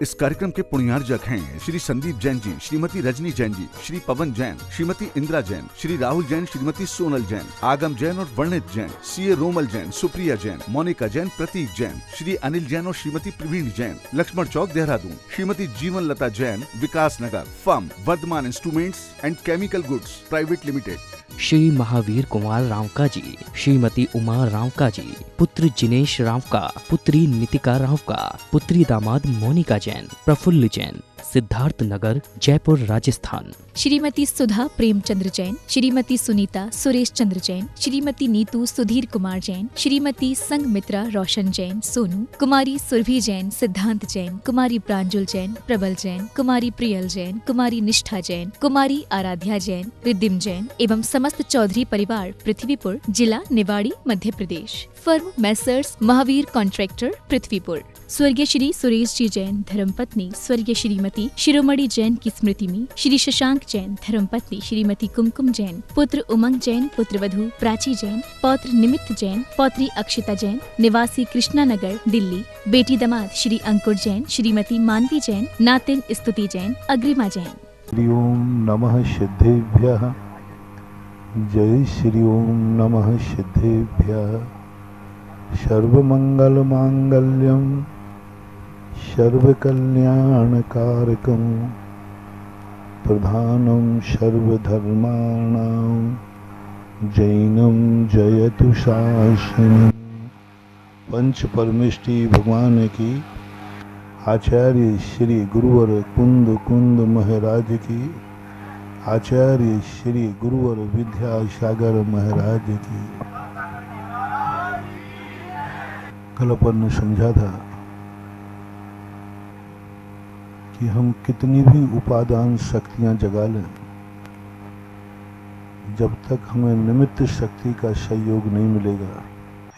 इस कार्यक्रम के पुण्यार्जक हैं श्री संदीप जैन जी, श्रीमती रजनी जैन जी, श्री पवन जैन, श्रीमती इंदिरा जैन, श्री राहुल जैन, श्रीमती सोनल जैन, आगम जैन और वर्णित जैन, सीए रोमल जैन, सुप्रिया जैन, मोनिका जैन, प्रतीक जैन, श्री अनिल जैन और Shrimati Praveen Jain, Laxman Chowk Dehradun, Shrimati Jeevan Lata Jain, Vikas Nagar, firm Vardhman instruments and chemical goods private limited, Shri Mahaveer Kumar Rawka ji, Shrimati Uma Rawka ji, पुत्र जिनेश रावका, पुत्री नितिका रावका, पुत्री दामाद मोनिका जैन, प्रफुल्ल जैन, सिद्धार्थ नगर, जयपुर, राजस्थान। श्रीमती सुधा प्रेमचंद्र जैन, श्रीमती सुनीता सुरेश चंद्र जैन, श्रीमती नीतू सुधीर कुमार जैन, श्रीमती संगमित्रा रोशन जैन सोनू, कुमारी सुरभि जैन, सिद्धांत जैन, कुमारी प्रांजुल जैन, प्रबल जैन, कुमारी प्रियल जैन, कुमारी निष्ठा जैन, कुमारी आराध्या जैन, रिद्धिम जैन एवं समस्त चौधरी परिवार, पृथ्वीपुर, जिला Niwari, Madhya Pradesh. Firm messrs Mahaveer contractor, Prithvipur. स्वर्गीय श्री सुरेश जी जैन धर्मपत्नी स्वर्गीय श्रीमती शिरोमणि जैन की स्मृति में श्री शशांक जैन धर्मपत्नी श्रीमती कुमकुम जैन, पुत्र उमंग जैन, पुत्रवधू प्राची जैन, पौत्र निमित्त जैन, पौत्री अक्षिता जैन, निवासी कृष्णा नगर, दिल्ली, बेटी दामाद श्री अंकुर जैन, श्रीमती मानवी जैन, नातिन स्तुति जैन, अग्रिमा जैन। श्री ओम नमः सिद्धेभ्यः। जय श्री ओम नमः सिद्धेभ्यः। सर्वमंगल मांगल्यम सर्वकल्याणकारकं प्रधानं सर्वधर्माणां जैनं जयतु शासनम्। पंच परमेष्टि भगवान की, आचार्य श्री गुरुवर कुंद कुंद महाराज की, आचार्य श्री गुरुवर विद्यासागर महाराज की। कल अपन ने समझा था कि हम कितनी भी उपादान शक्तियां जगा लें, जब तक हमें निमित्त शक्ति का सहयोग नहीं मिलेगा।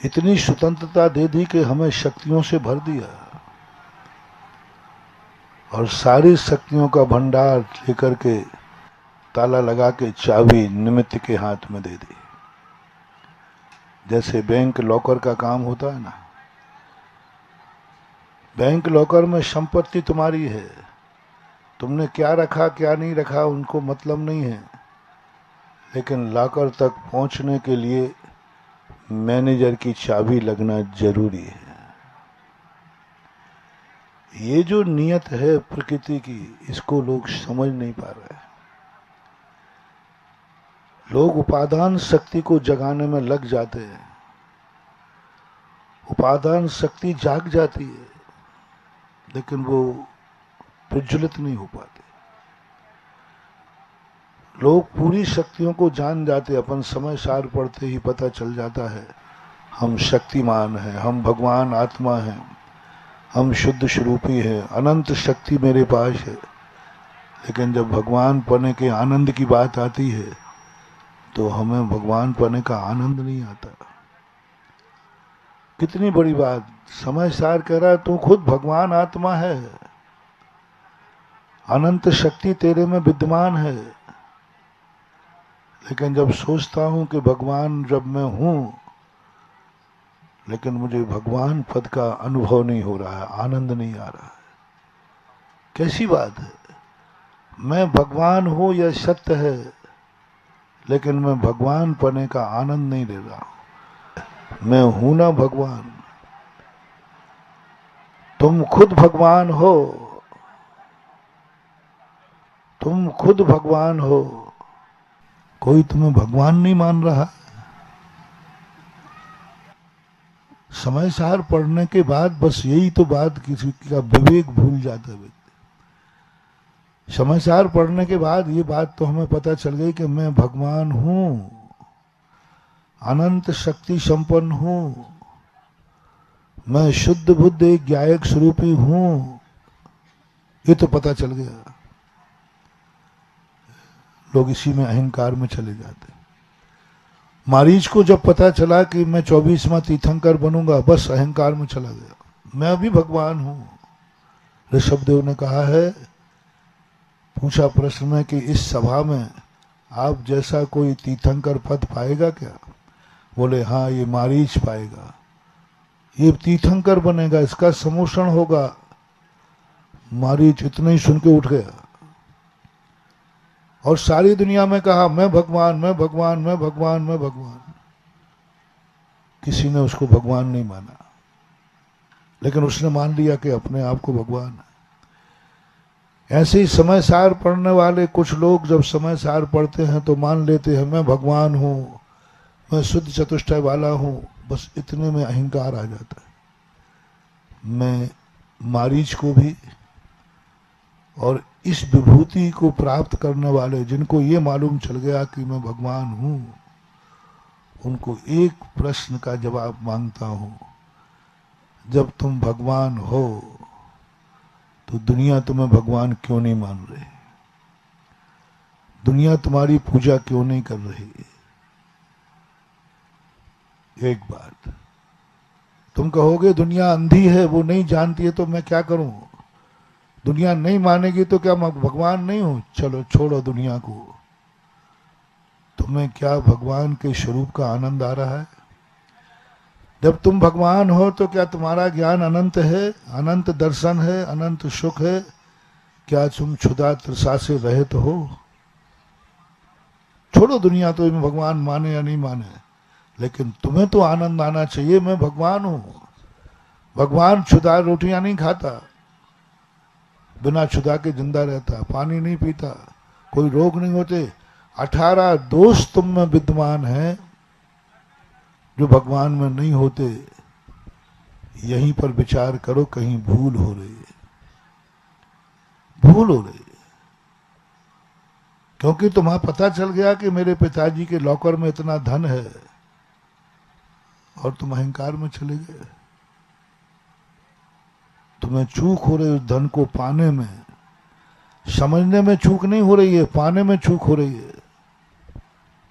इतनी स्वतंत्रता दे दी कि हमें शक्तियों से भर दिया और सारी शक्तियों का भंडार लेकर के ताला लगा के चाबी निमित्त के हाथ में दे दी। जैसे बैंक लॉकर का काम होता है ना, बैंक लॉकर में संपत्ति तुम्हारी है, तुमने क्या रखा क्या नहीं रखा उनको मतलब नहीं है, लेकिन लॉकर तक पहुंचने के लिए मैनेजर की चाबी लगना जरूरी है। ये जो नियत है प्रकृति की, इसको लोग समझ नहीं पा रहे। लोग उपादान शक्ति को जगाने में लग जाते हैं, उपादान शक्ति जाग जाती है, लेकिन वो प्रज्वलित नहीं हो पाते। लोग पूरी शक्तियों को जान जाते, अपन समय सार पढ़ते ही पता चल जाता है हम शक्तिमान हैं, हम भगवान आत्मा हैं, हम शुद्ध स्वरूपी हैं, अनंत शक्ति मेरे पास है। लेकिन जब भगवान पने के आनंद की बात आती है तो हमें भगवान पने का आनंद नहीं आता। कितनी बड़ी बात, समय सार कह रहा है तू खुद भगवान आत्मा है, अनंत शक्ति तेरे में विद्यमान है। लेकिन जब सोचता हूं कि भगवान जब मैं हूं, लेकिन मुझे भगवान पद का अनुभव नहीं हो रहा है, आनंद नहीं आ रहा है। कैसी बात है, मैं भगवान हूं यह सत्य है, लेकिन मैं भगवान पने का आनंद नहीं ले रहा हूं। मैं हूं ना भगवान, तुम खुद भगवान हो, तुम खुद भगवान हो, कोई तुम्हें भगवान नहीं मान रहा। समय सार पढ़ने के बाद बस यही तो बात, किसी का विवेक भूल जाता है व्यक्ति। समय सार पढ़ने के बाद ये बात तो हमें पता चल गई कि मैं भगवान हूं, अनंत शक्ति संपन्न हूं, मैं शुद्ध बुद्ध एक ज्ञायक स्वरूपी हूं, ये तो पता चल गया। लोग इसी में अहंकार में चले जाते। मारीच को जब पता चला कि मैं 24वां तीर्थंकर बनूंगा, बस अहंकार में चला गया, मैं भी भगवान हूं। ऋषभदेव ने कहा है, पूछा प्रश्न में कि इस सभा में आप जैसा कोई तीर्थंकर पद पाएगा क्या? बोले हाँ, ये मारीच पाएगा, ये तीर्थंकर बनेगा, इसका समोषण होगा। मारीच इतना ही सुन के उठ गया और सारी दुनिया में कहा मैं भगवान, मैं भगवान, मैं भगवान, मैं भगवान। किसी ने उसको भगवान नहीं माना, लेकिन उसने मान लिया कि अपने आप को भगवान है। ऐसे ही समय सार पढ़ने वाले कुछ लोग जब समय सार पढ़ते हैं तो मान लेते हैं मैं भगवान हूं, मैं शुद्ध चतुष्टय वाला हूं। बस इतने में अहंकार आ जाता है। मैं मारीच को भी और इस विभूति को प्राप्त करने वाले जिनको ये मालूम चल गया कि मैं भगवान हूं, उनको एक प्रश्न का जवाब मांगता हूं। जब तुम भगवान हो तो दुनिया तुम्हें भगवान क्यों नहीं मान रही? दुनिया तुम्हारी पूजा क्यों नहीं कर रही? एक बात तुम कहोगे दुनिया अंधी है, वो नहीं जानती है, तो मैं क्या करूं? दुनिया नहीं मानेगी तो क्या मैं भगवान नहीं हूं? चलो छोड़ो दुनिया को। तुम्हें क्या भगवान के स्वरूप का आनंद आ रहा है? जब तुम भगवान हो तो क्या तुम्हारा ज्ञान अनंत है, अनंत दर्शन है, अनंत सुख है? क्या तुम क्षुधा तृषा से रहित हो? छोड़ो दुनिया तो भगवान माने या नहीं माने, लेकिन तुम्हें तो आनंद आना चाहिए। मैं भगवान हूं। भगवान क्षुधा रोटियां नहीं खाता, बिना क्षुधा के जिंदा रहता, पानी नहीं पीता, कोई रोग नहीं होते। 18 दोष तुम में विद्यमान है जो भगवान में नहीं होते। यहीं पर विचार करो, कहीं भूल हो रही है, भूल हो रही है। क्योंकि तुम्हें पता चल गया कि मेरे पिताजी के लॉकर में इतना धन है और तुम अहंकार में चले गए। तुम्हें चूक हो रही उस धन को पाने में, समझने में चूक नहीं हो रही है, पाने में चूक हो रही है।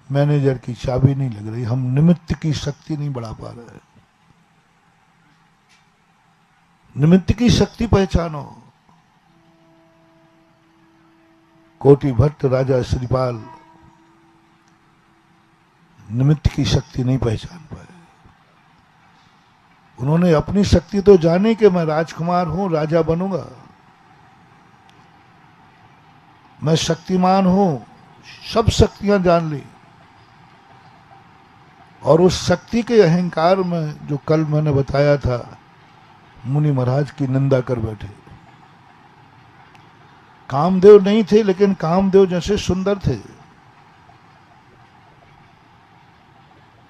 मैनेजर की चाबी नहीं लग रही, हम निमित्त की शक्ति नहीं बढ़ा पा रहे। निमित्त की शक्ति पहचानो। कोटि भट्ट राजा श्रीपाल निमित्त की शक्ति नहीं पहचान पाए। उन्होंने अपनी शक्ति तो जानी कि मैं राजकुमार हूं, राजा बनूंगा, मैं शक्तिमान हूं, सब शक्तियां जान ली। और उस शक्ति के अहंकार में जो कल मैंने बताया था, मुनि महाराज की निंदा कर बैठे। कामदेव नहीं थे, लेकिन कामदेव जैसे सुंदर थे।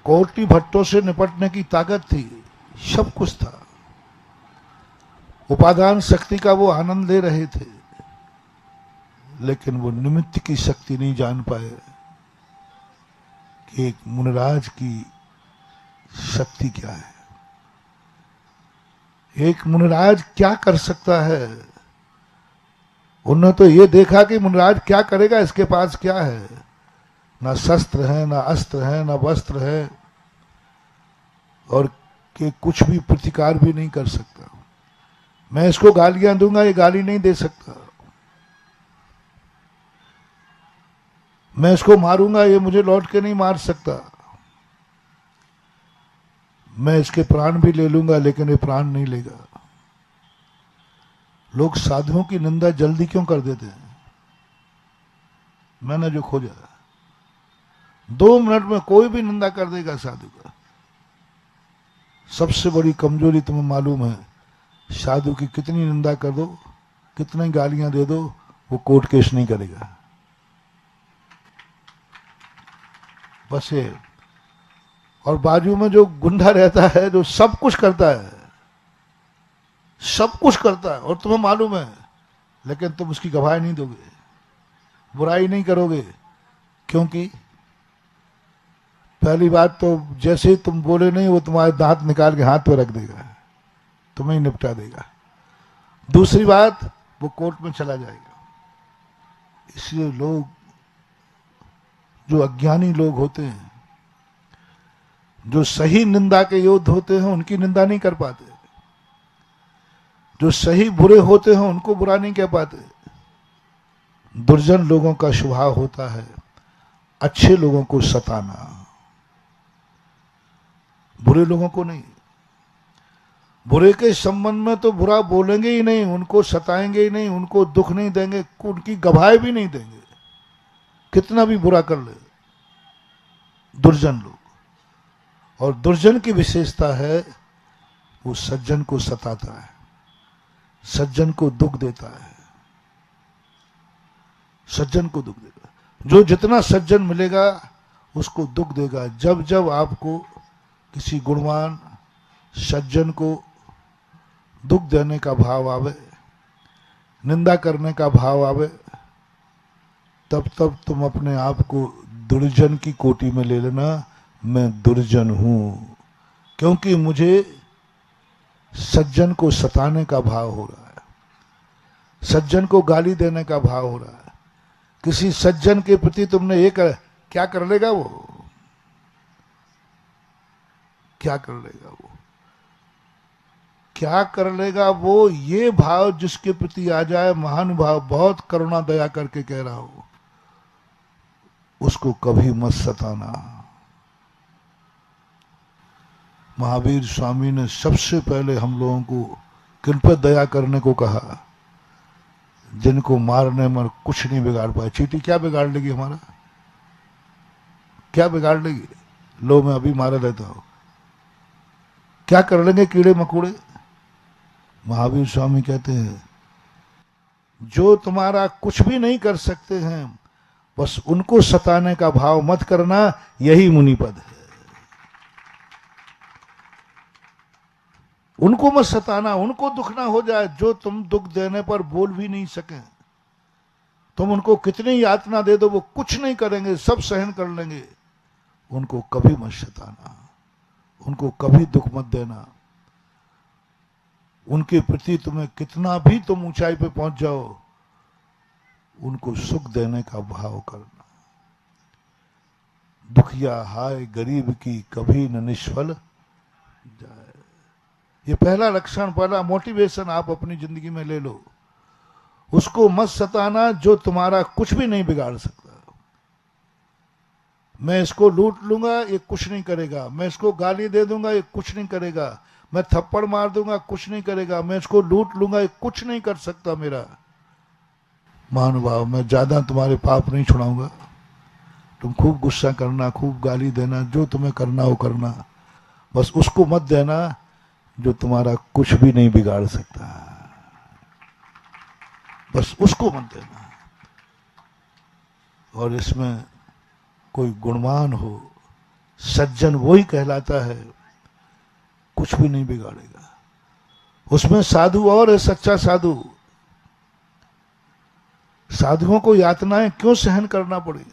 कोटि भट्टों से निपटने की ताकत थी, सब कुछ था। उपादान शक्ति का वो आनंद ले रहे थे, लेकिन वो निमित्त की शक्ति नहीं जान पाए कि एक मुनिराज की शक्ति क्या है, एक मुनिराज क्या कर सकता है। उन्होंने तो ये देखा कि मुनिराज क्या करेगा, इसके पास क्या है। ना शस्त्र है, ना अस्त्र है, ना वस्त्र है, और कि कुछ भी प्रतिकार भी नहीं कर सकता। मैं इसको गालियां दूंगा, ये गाली नहीं दे सकता। मैं इसको मारूंगा, ये मुझे लौट के नहीं मार सकता। मैं इसके प्राण भी ले लूंगा, लेकिन ये प्राण नहीं लेगा। लोग साधुओं की निंदा जल्दी क्यों कर देते हैं? मैंने जो खोजा, 2 मिनट में कोई भी निंदा कर देगा साधु का। सबसे बड़ी कमजोरी तुम्हें मालूम है, साधु की कितनी निंदा कर दो, कितनी गालियां दे दो, वो कोर्ट केस नहीं करेगा। बस ये। और बाजू में जो गुंडा रहता है, जो सब कुछ करता है, सब कुछ करता है, और तुम्हें मालूम है, लेकिन तुम उसकी गवाही नहीं दोगे, बुराई नहीं करोगे। क्योंकि पहली बात तो जैसे ही तुम बोले नहीं, वो तुम्हारे दांत निकाल के हाथ पे रख देगा, तुम्हें ही निपटा देगा। दूसरी बात, वो कोर्ट में चला जाएगा। इसलिए लोग, जो अज्ञानी लोग होते हैं, जो सही निंदा के योद्ध होते हैं, उनकी निंदा नहीं कर पाते। जो सही बुरे होते हैं, उनको बुरा नहीं कह पाते। दुर्जन लोगों का स्वभाव होता है अच्छे लोगों को सताना, बुरे लोगों को नहीं। बुरे के संबंध में तो बुरा बोलेंगे ही नहीं, उनको सताएंगे ही नहीं, उनको दुख नहीं देंगे, उनकी गवाही भी नहीं देंगे, कितना भी बुरा कर ले दुर्जन लोग। और दुर्जन की विशेषता है वो सज्जन को सताता है, सज्जन को दुख देता है, सज्जन को दुख देगा। जो जितना सज्जन मिलेगा उसको दुख देगा। जब जब आपको किसी गुणवान सज्जन को दुख देने का भाव आवे, निंदा करने का भाव आवे, तब तब तुम अपने आप को दुर्जन की कोटि में ले लेना। मैं दुर्जन हूं क्योंकि मुझे सज्जन को सताने का भाव हो रहा है, सज्जन को गाली देने का भाव हो रहा है। किसी सज्जन के प्रति तुमने ये क्या कर लेगा वो, क्या कर लेगा वो, क्या कर लेगा वो, ये भाव जिसके प्रति आ जाए, महानुभाव बहुत करुणा दया करके कह रहा हो, उसको कभी मत सताना। महावीर स्वामी ने सबसे पहले हम लोगों को किन पर दया करने को कहा? जिनको मारने में कुछ नहीं बिगाड़ पाए। चींटी क्या बिगाड़ लेगी हमारा, क्या बिगाड़ लेगी? लो मैं अभी मारा लेता हूं, क्या कर लेंगे कीड़े मकोड़े? महावीर स्वामी कहते हैं जो तुम्हारा कुछ भी नहीं कर सकते हैं, बस उनको सताने का भाव मत करना, यही मुनिपद है। उनको मत सताना, उनको दुख ना हो जाए जो तुम दुख देने पर बोल भी नहीं सके। तुम उनको कितनी यातना दे दो वो कुछ नहीं करेंगे, सब सहन कर लेंगे। उनको कभी मत सताना, उनको कभी दुख मत देना। उनके प्रति तुम्हें कितना भी तुम ऊंचाई पे पहुंच जाओ, उनको सुख देने का भाव करना। दुखिया हाय गरीब की कभी न निष्फल जाए। ये पहला लक्षण, पहला मोटिवेशन आप अपनी जिंदगी में ले लो। उसको मत सताना जो तुम्हारा कुछ भी नहीं बिगाड़ सकता। मैं इसको लूट लूंगा ये कुछ नहीं करेगा, मैं इसको गाली दे दूंगा ये कुछ नहीं करेगा, मैं थप्पड़ मार दूंगा कुछ नहीं करेगा, मैं इसको लूट लूंगा ये कुछ नहीं कर सकता मेरा। महानुभाव, मैं ज्यादा तुम्हारे पाप नहीं छुड़ाऊंगा। तुम खूब गुस्सा करना, खूब गाली देना, जो तुम्हें करना हो करना, बस उसको मत देना जो तुम्हारा कुछ भी नहीं बिगाड़ सकता। बस उसको मत देना। और इसमें कोई गुणवान हो, सज्जन वही कहलाता है, कुछ भी नहीं बिगाड़ेगा। उसमें साधु और है, सच्चा साधु। साधुओं को यातनाएं क्यों सहन करना पड़े?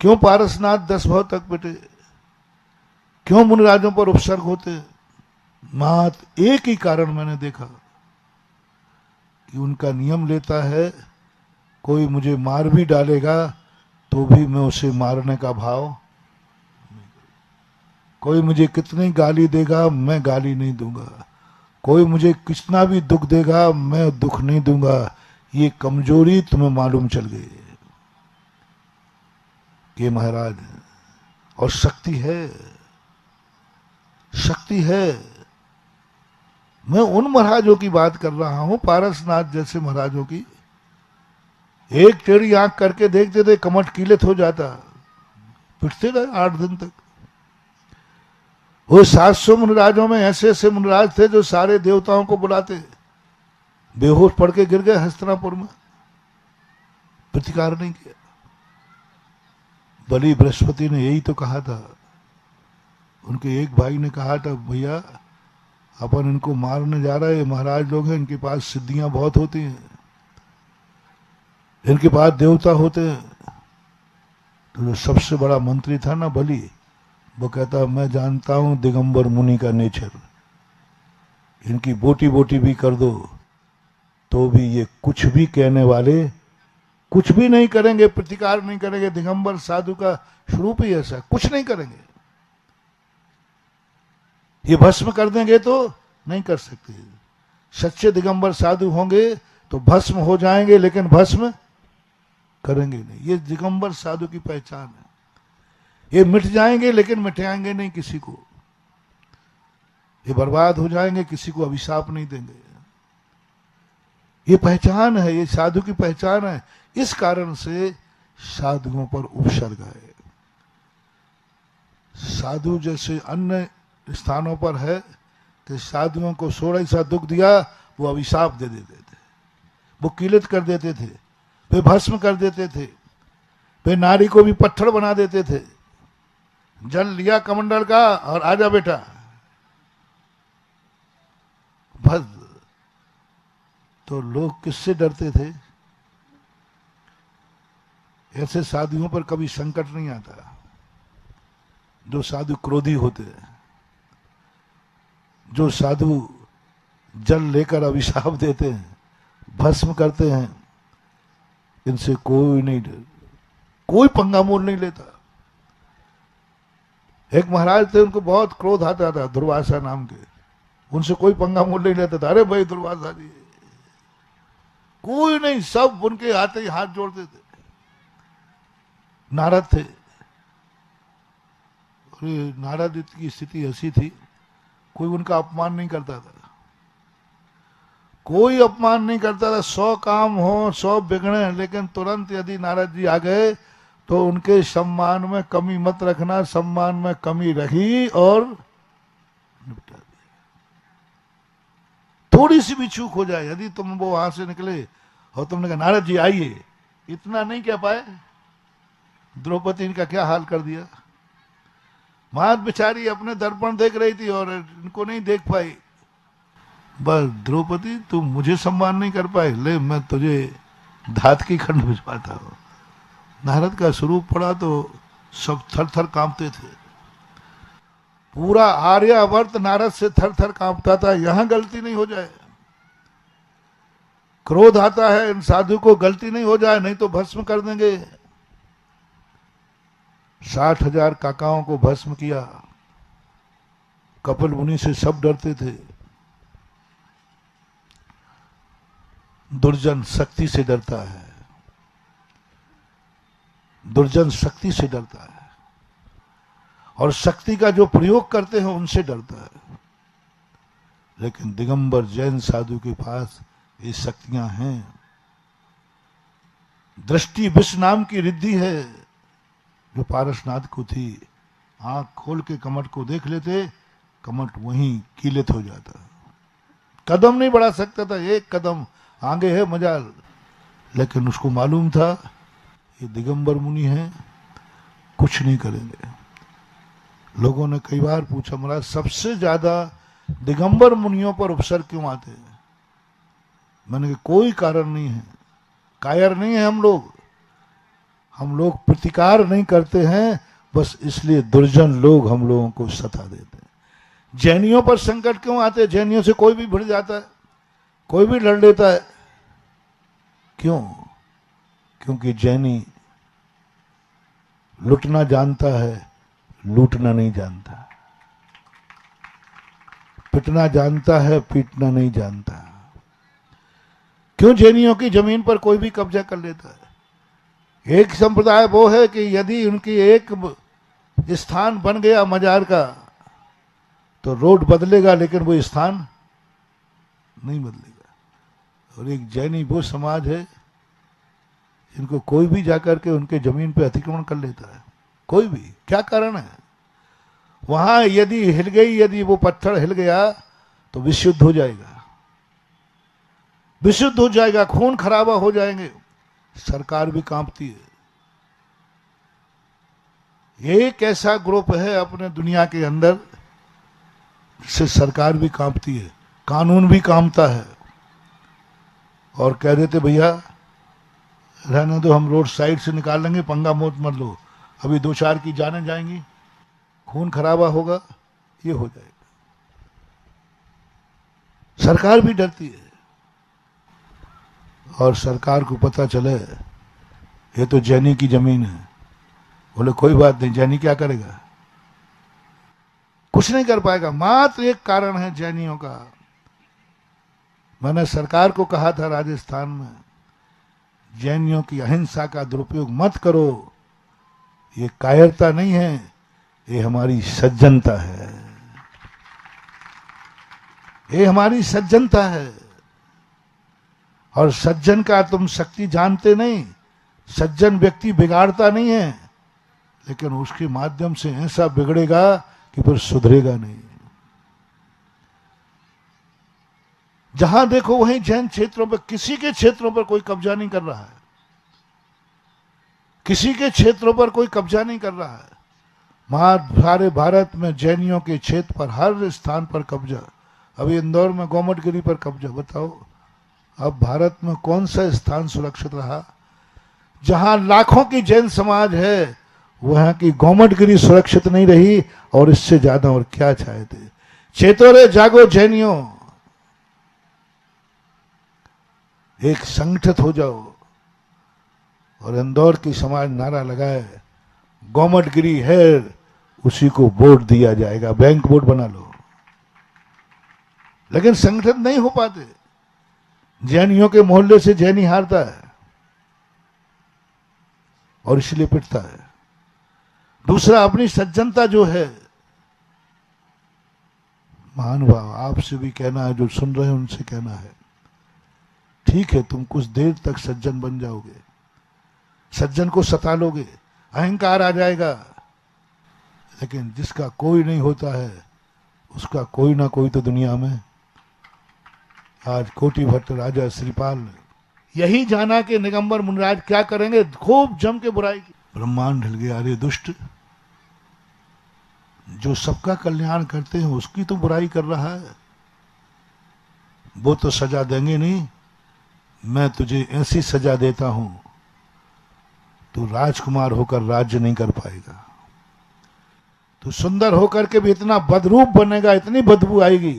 क्यों पारसनाथ 10 भव तक बैठे? क्यों मुनिराजों पर उपसर्ग होते? मात्र एक ही कारण मैंने देखा कि उनका नियम लेता है, कोई मुझे मार भी डालेगा तो भी मैं उसे मारने का भाव, कोई मुझे कितनी गाली देगा मैं गाली नहीं दूंगा, कोई मुझे कितना भी दुख देगा मैं दुख नहीं दूंगा। ये कमजोरी तुम्हें मालूम चल गई कि महाराज, और शक्ति है, शक्ति है। मैं उन महाराजों की बात कर रहा हूं, पारसनाथ जैसे महाराजों की। एक टेढ़ी आंख करके देखते थे, कमट कीलित हो जाता, पिटते रहे 8 दिन तक। वो 700 मुनिराजों में ऐसे ऐसे मुनिराज थे जो सारे देवताओं को बुलाते, बेहोश पड़ के गिर गए हस्तिनापुर में, प्रतिकार नहीं किया। बलि बृहस्पति ने यही तो कहा था। उनके एक भाई ने कहा था, भैया अपन इनको मारने जा रहे हैं, महाराज लोग हैं, इनके पास सिद्धियां बहुत होती हैं, इनके पास देवता होते हैं। तो जो सबसे बड़ा मंत्री था ना बलि, वो कहता मैं जानता हूं दिगंबर मुनि का नेचर, इनकी बोटी बोटी भी कर दो तो भी ये कुछ भी कहने वाले कुछ भी नहीं करेंगे, प्रतिकार नहीं करेंगे। दिगंबर साधु का स्वरूप ही ऐसा, कुछ नहीं करेंगे। ये भस्म कर देंगे तो नहीं कर सकते। सच्चे दिगंबर साधु होंगे तो भस्म हो जाएंगे, लेकिन भस्म करेंगे नहीं। ये दिगंबर साधु की पहचान है। ये मिट जाएंगे लेकिन मिटाएंगे नहीं किसी को। ये बर्बाद हो जाएंगे, किसी को अभिशाप नहीं देंगे। ये पहचान है, ये साधु की पहचान है। इस कारण से साधुओं पर उपसर्ग है। साधु जैसे अन्य स्थानों पर है कि साधुओं को थोड़ा सा दुख दिया वो अभिशाप दे देते थे, वो किलित कर देते थे, वे भस्म कर देते थे, वे नारी को भी पत्थर बना देते थे। जल लिया कमंडल का और आजा बेटा, बस। तो लोग किससे डरते थे? ऐसे साधुओं पर कभी संकट नहीं आता। जो साधु क्रोधी होते हैं, जो साधु जल लेकर अभिशाप देते हैं, भस्म करते हैं, इनसे कोई नहीं डर, कोई पंगा मोल नहीं लेता। एक महाराज थे, उनको बहुत क्रोध आता था, दुर्वासा नाम के। उनसे कोई पंगा मोल नहीं लेता था। अरे भाई दुर्वासा जी, कोई नहीं, सब उनके आते ही हाथ जोड़ते थे। नारद थे, नारद की स्थिति ऐसी थी, कोई उनका अपमान नहीं करता था, कोई अपमान नहीं करता था। 100 काम हो, 100 बिगड़े, लेकिन तुरंत यदि नारद जी आ गए तो उनके सम्मान में कमी मत रखना। सम्मान में कमी रही और निपटा दिया। थोड़ी सी भी चूक हो जाए, यदि तुम वो वहां से निकले और तुमने कहा नारद जी आइए, इतना नहीं कह पाए। द्रौपदी का क्या हाल कर दिया। मात बेचारी अपने दर्पण देख रही थी और इनको नहीं देख पाई। बस द्रौपदी, तुम मुझे सम्मान नहीं कर पाए, ले मैं तुझे धात की खंड भिजवाता हूं। नारद का स्वरूप पड़ा तो सब थर थर कांपते थे। पूरा आर्यावर्त नारद से थर थर कांपता था, यहां गलती नहीं हो जाए। क्रोध आता है इन साधु को, गलती नहीं हो जाए, नहीं तो भस्म कर देंगे। 60,000 काकाओं को भस्म किया। कपिल मुनि से सब डरते थे। दुर्जन शक्ति से डरता है, दुर्जन शक्ति से डरता है, और शक्ति का जो प्रयोग करते हैं उनसे डरता है। लेकिन दिगंबर जैन साधु के पास ये शक्तियां हैं। दृष्टि विष नाम की रिद्धि है जो पारसनाथ को थी। आंख खोल के कमट को देख लेते, कमट वहीं कीलित हो जाता। कदम नहीं बढ़ा सकता था, एक कदम आगे है मजाल। लेकिन उसको मालूम था ये दिगंबर मुनि हैं, कुछ नहीं करेंगे। लोगों ने कई बार पूछा, महाराज सबसे ज्यादा दिगंबर मुनियों पर उपसर्ग क्यों आते हैं? मैंने कहा कोई कारण नहीं है, कायर नहीं है हम लोग प्रतिकार नहीं करते हैं, बस इसलिए दुर्जन लोग हम लोगों को सता देते हैं। जैनियों पर संकट क्यों आते हैं? जैनियों से कोई भी भिड़ जाता है, कोई भी लड़ लेता है। क्यों? क्योंकि जैनी लुटना जानता है, लूटना नहीं जानता। पिटना जानता है, पीटना नहीं जानता। क्यों जैनियों की जमीन पर कोई भी कब्जा कर लेता है? एक संप्रदाय वो है कि यदि उनकी एक स्थान बन गया मजार का तो रोड बदलेगा, लेकिन वो स्थान नहीं बदलेगा। और एक जैनी वो समाज है इनको कोई भी जाकर के उनके जमीन पे अतिक्रमण कर लेता है, कोई भी। क्या कारण है? वहां यदि हिल गई, यदि वो पत्थर हिल गया तो विशुद्ध हो जाएगा, विशुद्ध हो जाएगा, खून खराबा हो जाएंगे। सरकार भी कांपती है। एक ऐसा ग्रुप है अपने दुनिया के अंदर से सरकार भी कांपती है, कानून भी कांपता है। और कह देते भैया रहने दो, हम रोड साइड से निकाल लेंगे, पंगा मोत मत लो, अभी 2-4 की जाने जाएंगी, खून खराबा होगा, ये हो जाएगा। सरकार भी डरती है। और सरकार को पता चले ये तो जैनी की जमीन है, बोले कोई बात नहीं, जैनी क्या करेगा? कुछ नहीं कर पाएगा। मात्र एक कारण है जैनियों का। मैंने सरकार को कहा था राजस्थान में, जैनियों की अहिंसा का दुरुपयोग मत करो, ये कायरता नहीं है, ये हमारी सज्जनता है। ये हमारी सज्जनता है। और सज्जन का तुम शक्ति जानते नहीं। सज्जन व्यक्ति बिगाड़ता नहीं है, लेकिन उसके माध्यम से ऐसा बिगड़ेगा कि फिर सुधरेगा नहीं। जहां देखो वहीं जैन क्षेत्रों पर, किसी के क्षेत्रों पर कोई कब्जा नहीं कर रहा है, किसी के क्षेत्रों पर कोई कब्जा नहीं कर रहा है। सारे भारत में जैनियों के क्षेत्र पर हर स्थान पर कब्जा। अभी इंदौर में गोमटगिरी पर कब्जा। बताओ अब भारत में कौन सा स्थान सुरक्षित रहा? जहां लाखों की जैन समाज है वहां की गोमटगिरी सुरक्षित नहीं रही, और इससे ज्यादा और क्या चाहते। चेतोरे जागो जैनियों, एक संगठित हो जाओ। और इंदौर की समाज नारा लगाए, गोमटगिरी है, उसी को वोट दिया जाएगा, बैंक वोट बना लो। लेकिन संगठित नहीं हो पाते। जैनियों के मोहल्ले से जैनी हारता है और इसलिए पिटता है। दूसरा, अपनी सज्जनता जो है, महानुभाव आपसे भी कहना है, जो सुन रहे हैं उनसे कहना है, ठीक है तुम कुछ देर तक सज्जन बन जाओगे, सज्जन को सता लोगे, अहंकार आ जाएगा, लेकिन जिसका कोई नहीं होता है उसका कोई ना कोई तो दुनिया में। आज कोटि भट्ट राजा श्रीपाल ने यही जाना कि निगंबर मुनिराज क्या करेंगे, खूब जम के बुराई की। ब्रह्मांड हिल गया, अरे दुष्ट, जो सबका कल्याण करते हैं उसकी तो बुराई कर रहा है, वो तो सजा देंगे नहीं, मैं तुझे ऐसी सजा देता हूं तू राजकुमार होकर राज्य नहीं कर पाएगा, तू सुंदर होकर के भी इतना बदरूप बनेगा, इतनी बदबू आएगी,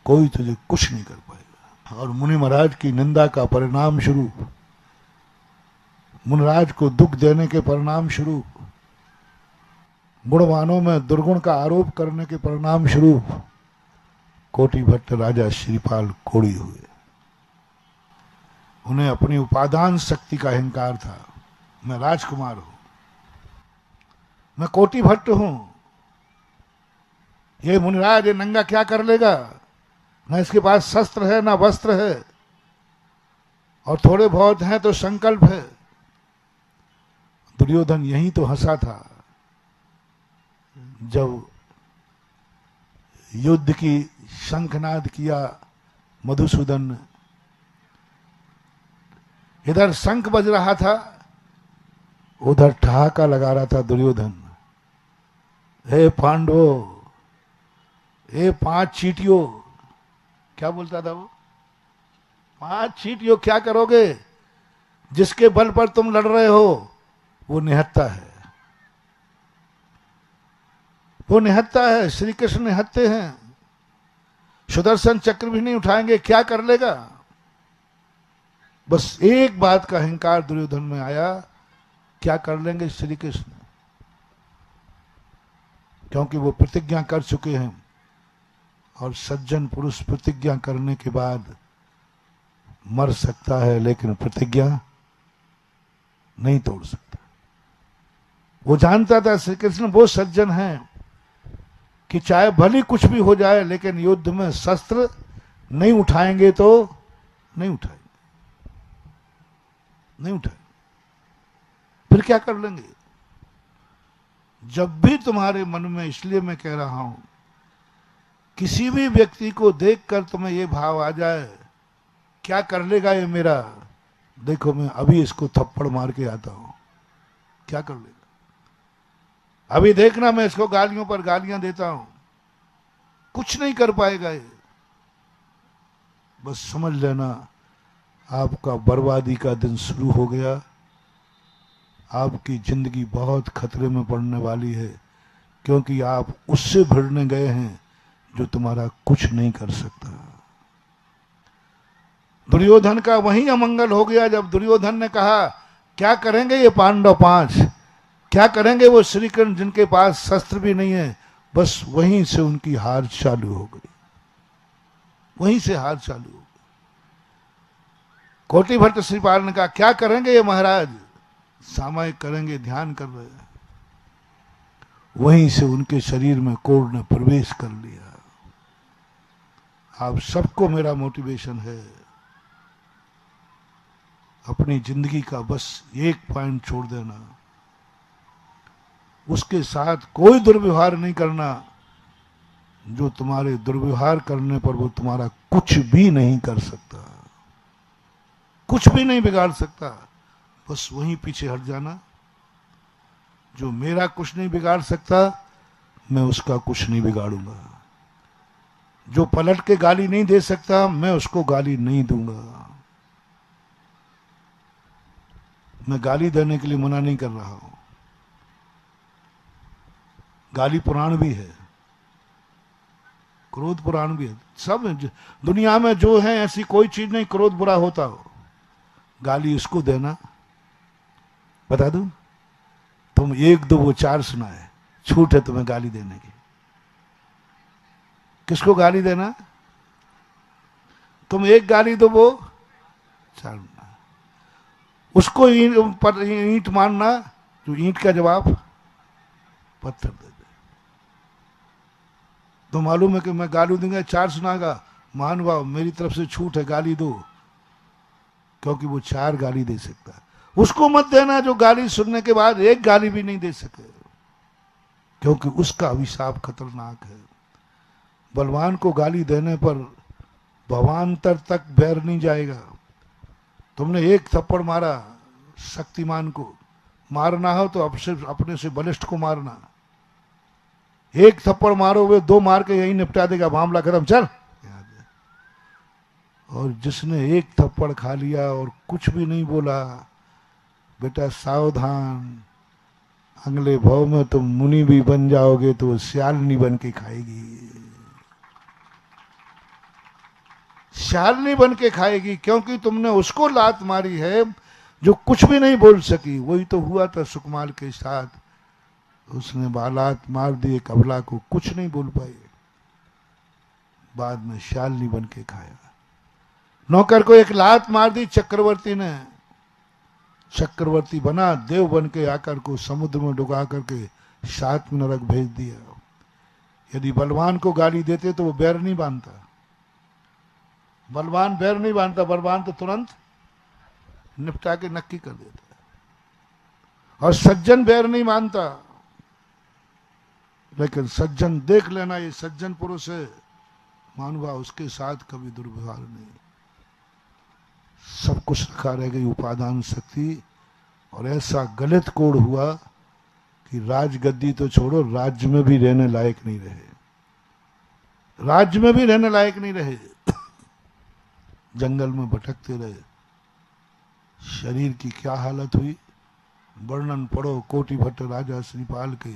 कोई तुझे कुछ नहीं कर पाएगा। और मुनि महाराज की निंदा का परिणाम स्वरूप, मुनिराज को दुख देने के परिणाम स्वरूप, गुणवानों में दुर्गुण का आरोप करने के परिणाम स्वरूप कोटि भट्ट राजा श्रीपाल कोड़ी हुए। उन्हें अपनी उपादान शक्ति का अहंकार था, मैं राजकुमार हूं, मैं कोटि भट्ट हूं, ये मुनिराज ये नंगा क्या कर लेगा, ना इसके पास शस्त्र है ना वस्त्र है, और थोड़े बहुत हैं तो संकल्प है। दुर्योधन यही तो हंसा था जब युद्ध की शंखनाद किया मधुसूदन ने। इधर शंख बज रहा था, उधर ठहाका लगा रहा था दुर्योधन, हे पांडवों, हे 5 चींटियों, क्या बोलता था वो, 5 चींटियों क्या करोगे, जिसके बल पर तुम लड़ रहे हो वो निहत्ता है, वो निहत्ता है, श्री कृष्ण निहत्ते हैं, सुदर्शन चक्र भी नहीं उठाएंगे, क्या कर लेगा। बस एक बात का अहंकार दुर्योधन में आया, क्या कर लेंगे श्री कृष्ण, क्योंकि वो प्रतिज्ञा कर चुके हैं, और सज्जन पुरुष प्रतिज्ञा करने के बाद मर सकता है लेकिन प्रतिज्ञा नहीं तोड़ सकता। वो जानता था श्री कृष्ण वो सज्जन हैं कि चाहे भली कुछ भी हो जाए लेकिन युद्ध में शस्त्र नहीं उठाएंगे तो नहीं उठाएंगे, नहीं उठाएंगे, फिर क्या कर लेंगे। जब भी तुम्हारे मन में, इसलिए मैं कह रहा हूं, किसी भी व्यक्ति को देखकर तुम्हें ये भाव आ जाए क्या कर लेगा ये मेरा, देखो मैं अभी इसको थप्पड़ मार के आता हूं, क्या कर लेगा, अभी देखना मैं इसको गालियों पर गालियां देता हूं, कुछ नहीं कर पाएगा ये। बस समझ लेना आपका बर्बादी का दिन शुरू हो गया, आपकी जिंदगी बहुत खतरे में पड़ने वाली है, क्योंकि आप उससे भिड़ने गए हैं जो तुम्हारा कुछ नहीं कर सकता। दुर्योधन का वही अमंगल हो गया जब दुर्योधन ने कहा क्या करेंगे ये पांडव 5, क्या करेंगे वो श्री कृष्ण जिनके पास शस्त्र भी नहीं है। बस वहीं से उनकी हार चालू हो गई, वहीं से हार चालू हो गई। कोटि भट्ट श्रीपाल ने कहा क्या करेंगे ये महाराज, सामयिक करेंगे, ध्यान कर रहे हैं। वहीं से उनके शरीर में कोढ़ ने प्रवेश कर लिया। आप सबको मेरा मोटिवेशन है, अपनी जिंदगी का बस एक पॉइंट छोड़ देना, उसके साथ कोई दुर्व्यवहार नहीं करना। जो तुम्हारे दुर्व्यवहार करने पर वो तुम्हारा कुछ भी नहीं कर सकता, कुछ भी नहीं बिगाड़ सकता। बस वहीं पीछे हट जाना। जो मेरा कुछ नहीं बिगाड़ सकता, मैं उसका कुछ नहीं बिगाड़ूंगा। जो पलट के गाली नहीं दे सकता, मैं उसको गाली नहीं दूंगा। मैं गाली देने के लिए मना नहीं कर रहा हूं। गाली पुराण भी है, क्रोध पुराण भी है, सब दुनिया में जो है ऐसी कोई चीज नहीं क्रोध बुरा होता हो। गाली उसको देना, बता दूं, तुम एक दो वो चार सुनाए, छूट है तुम्हें गाली देने की। किसको गाली देना? तुम एक गाली दो वो चार, उसको ईंट मारना, जो ईंट का जवाब पत्थर दे दे। तो मालूम है कि मैं गाली दूंगा, चार सुनागा, मान भाव मेरी तरफ से छूट है, गाली दो, क्योंकि वो चार गाली दे सकता है। उसको मत देना जो गाली सुनने के बाद एक गाली भी नहीं दे सके, क्योंकि उसका अभिशाप खतरनाक है। बलवान को गाली देने पर भवांतर तक बैर नहीं जाएगा। तुमने एक थप्पड़ मारा, शक्तिमान को मारना हो तो अपने से बलिष्ठ को मारना। एक थप्पड़ मारो, वे दो मार के यही निपटा देगा, मामला खत्म, चल। और जिसने एक थप्पड़ खा लिया और कुछ भी नहीं बोला, बेटा सावधान, अगले भाव में तुम मुनि भी बन जाओगे तो श्यालनी बन के खाएगी, श्यालनी बन के खाएगी, क्योंकि तुमने उसको लात मारी है जो कुछ भी नहीं बोल सकी। वही तो हुआ था सुकमाल के साथ, उसने बालात मार दिए कबला को, कुछ नहीं बोल पाए, बाद में श्यालनी बन के खाया। नौकर को एक लात मार दी चक्रवर्ती ने, चक्रवर्ती बना, देव बन के आकर को समुद्र में डुबा करके 7 नरक भेज दिया। यदि बलवान को गाली देते तो वो बैर नहीं बांधता, बलवान बैर नहीं बांधता, बलवान तो तुरंत निपटा के नक्की कर देता है। और सज्जन बैर नहीं मानता, लेकिन सज्जन देख लेना, ये सज्जन पुरुष है, मानवा उसके साथ कभी दुर्व्यवहार नहीं। सब कुछ रखा रह गई उपादान शक्ति, और ऐसा गलत कोड हुआ कि राजगद्दी तो छोड़ो, राज्य में भी रहने लायक नहीं रहे, राज्य में भी रहने लायक नहीं रहे, जंगल में भटकते रहे। शरीर की क्या हालत हुई, वर्णन पढ़ो कोटि भट्ट राजा श्रीपाल के।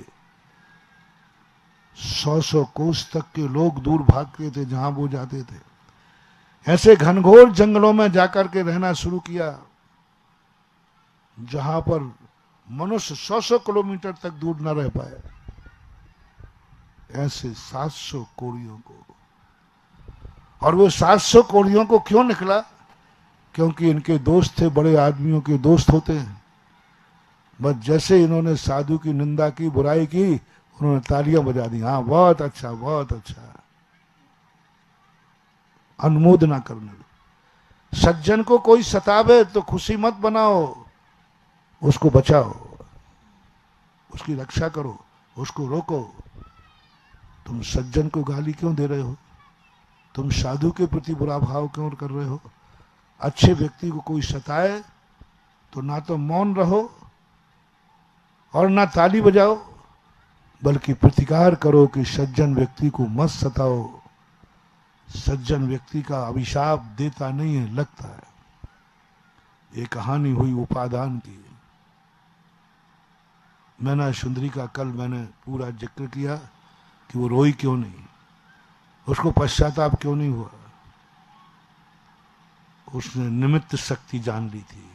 100 कोस तक के लोग दूर भागते थे जहां वो जाते थे। ऐसे घनघोर जंगलों में जाकर के रहना शुरू किया जहां पर मनुष्य 100 किलोमीटर तक दूर न रह पाए। ऐसे 700 कोड़ियों को, और वो 700 कोड़ियों को क्यों निकला? क्योंकि इनके दोस्त थे, बड़े आदमियों के दोस्त होते हैं। बस जैसे इन्होंने साधु की निंदा की, बुराई की, उन्होंने तालियां बजा दी, हाँ बहुत अच्छा बहुत अच्छा, अनुमोदना करने। सज्जन को कोई सतावे तो खुशी मत बनाओ, उसको बचाओ, उसकी रक्षा करो, उसको रोको। तुम सज्जन को गाली क्यों दे रहे हो? तुम साधु के प्रति बुरा भाव क्यों कर रहे हो? अच्छे व्यक्ति को कोई सताए तो ना तो मौन रहो और ना ताली बजाओ, बल्कि प्रतिकार करो कि सज्जन व्यक्ति को मत सताओ। सज्जन व्यक्ति का अभिशाप देता नहीं है, लगता है। ये कहानी हुई उपादान की। मैना सुंदरी का कल मैंने पूरा जिक्र किया कि वो रोई क्यों नहीं, उसको पश्चाताप क्यों नहीं हुआ। उसने निमित्त शक्ति जान ली थी,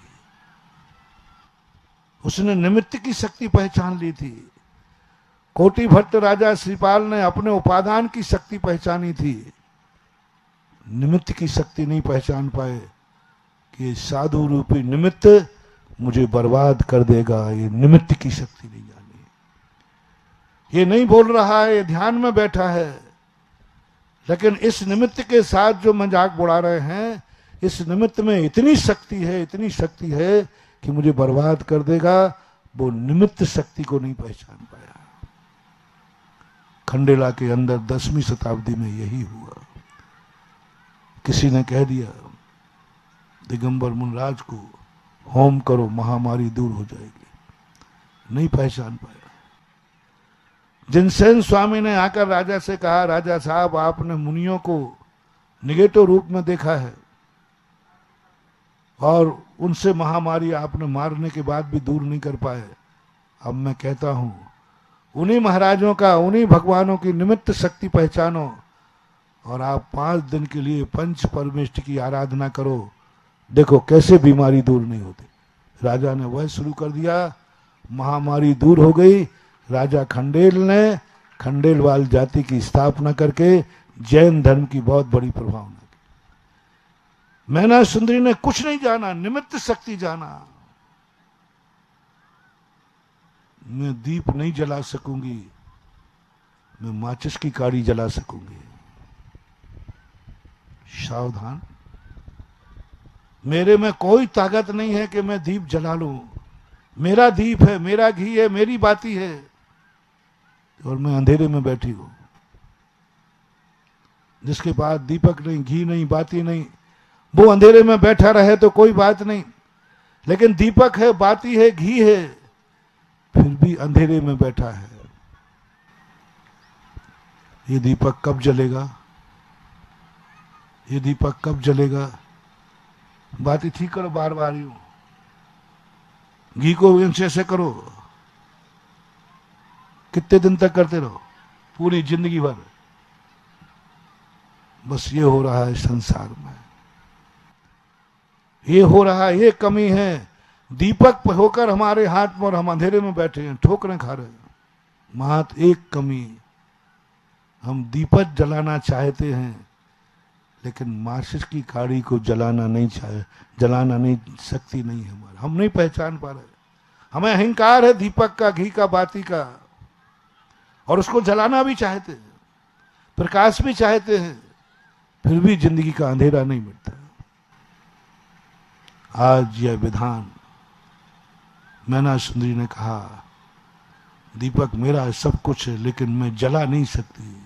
उसने निमित्त की शक्ति पहचान ली थी। कोटि भट्ट राजा श्रीपाल ने अपने उपादान की शक्ति पहचानी थी, निमित्त की शक्ति नहीं पहचान पाए कि ये साधु रूपी निमित्त मुझे बर्बाद कर देगा। ये निमित्त की शक्ति नहीं जानी। ये नहीं बोल रहा है, ये ध्यान में बैठा है, लेकिन इस निमित्त के साथ जो मजाक उड़ा रहे हैं, इस निमित्त में इतनी शक्ति है, इतनी शक्ति है कि मुझे बर्बाद कर देगा। वो निमित्त शक्ति को नहीं पहचान पाया। खंडेला के अंदर 10वीं शताब्दी में यही हुआ। किसी ने कह दिया दिगंबर मुनराज को, होम करो महामारी दूर हो जाएगी, नहीं पहचान पाया। जिनसेन स्वामी ने आकर राजा से कहा, राजा साहब आपने मुनियों को निगेटिव रूप में देखा है और उनसे महामारी आपने मारने के बाद भी दूर नहीं कर पाए। अब मैं कहता हूं उन्हीं महाराजों का, उन्हीं भगवानों की निमित्त शक्ति पहचानो और आप 5 दिन के लिए पंच परमेष्ठ की आराधना करो, देखो कैसे बीमारी दूर नहीं होती। राजा ने वह शुरू कर दिया, महामारी दूर हो गई। राजा खंडेल ने खंडेलवाल जाति की स्थापना करके जैन धर्म की बहुत बड़ी प्रभावना की। मैना सुंदरी ने कुछ नहीं जाना, निमित्त शक्ति जाना। मैं दीप नहीं जला सकूंगी, मैं माचिस की काड़ी जला सकूंगी। सावधान, मेरे में कोई ताकत नहीं है कि मैं दीप जला लूं। मेरा दीप है, मेरा घी है, मेरी बाती है और मैं अंधेरे में बैठी हूं। जिसके पास दीपक नहीं, घी नहीं, बाती नहीं, वो अंधेरे में बैठा रहे तो कोई बात नहीं, लेकिन दीपक है, बाती है, घी है, फिर भी अंधेरे में बैठा है। ये दीपक कब जलेगा? ये दीपक कब जलेगा? बाती ठीक करो, बार बार यूं घी को ऐसे करो। कितने दिन तक करते रहो? पूरी जिंदगी भर। बस ये हो रहा है संसार में, ये हो रहा है, ये कमी है। दीपक होकर हमारे हाथ में और हम अंधेरे में बैठे हैं, ठोकरें खा रहे हैं। मात्र एक कमी, हम दीपक जलाना चाहते हैं लेकिन माचिस की काड़ी को जलाना नहीं शक्ति नहीं है हमारा, हम नहीं पहचान पा रहे। हमें अहंकार है दीपक का, घी का, बाती का, और उसको जलाना भी चाहते हैं, प्रकाश भी चाहते हैं, फिर भी जिंदगी का अंधेरा नहीं मिटता। आज यह विधान मैना सुंदरी ने कहा, दीपक मेरा सब कुछ है लेकिन मैं जला नहीं सकती।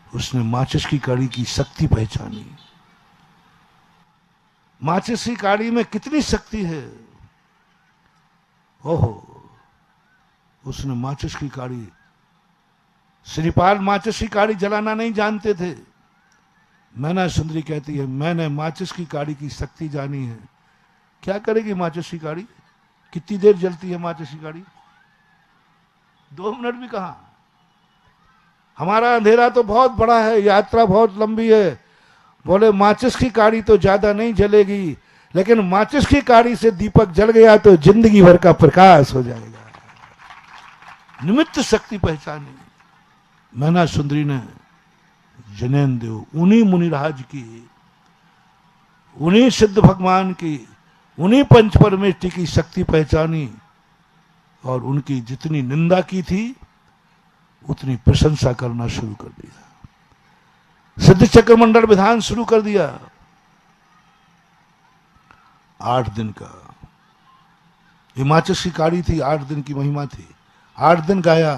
उसने माचिस की काड़ी की शक्ति पहचानी। माचिस की काड़ी में कितनी शक्ति है। ओहो, उसने माचिस की काड़ी, श्रीपाल माचिस की काड़ी जलाना नहीं जानते थे। मैना सुंदरी कहती है, मैंने माचिस की काड़ी की शक्ति जानी है। क्या करेगी माचिस की काड़ी? कितनी देर जलती है माचिस की काड़ी? 2 मिनट भी कहां। हमारा अंधेरा तो बहुत बड़ा है, यात्रा बहुत लंबी है। बोले माचिस की काड़ी तो ज्यादा नहीं जलेगी, लेकिन माचिस की काड़ी से दीपक जल गया तो जिंदगी भर का प्रकाश हो जाएगा। निमित्त शक्ति पहचानी मैना सुंदरी ने। जैन देव, उन्हीं मुनिराज की, उन्हीं सिद्ध भगवान की, उन्हीं पंच परमेष्ठी की शक्ति पहचानी और उनकी जितनी निंदा की थी उतनी प्रशंसा करना शुरू कर दिया। सिद्ध चक्र मंडल विधान शुरू कर दिया। 8 दिन का हिमाचल की काड़ी थी, 8 दिन की महिमा थी, 8 दिन गाया।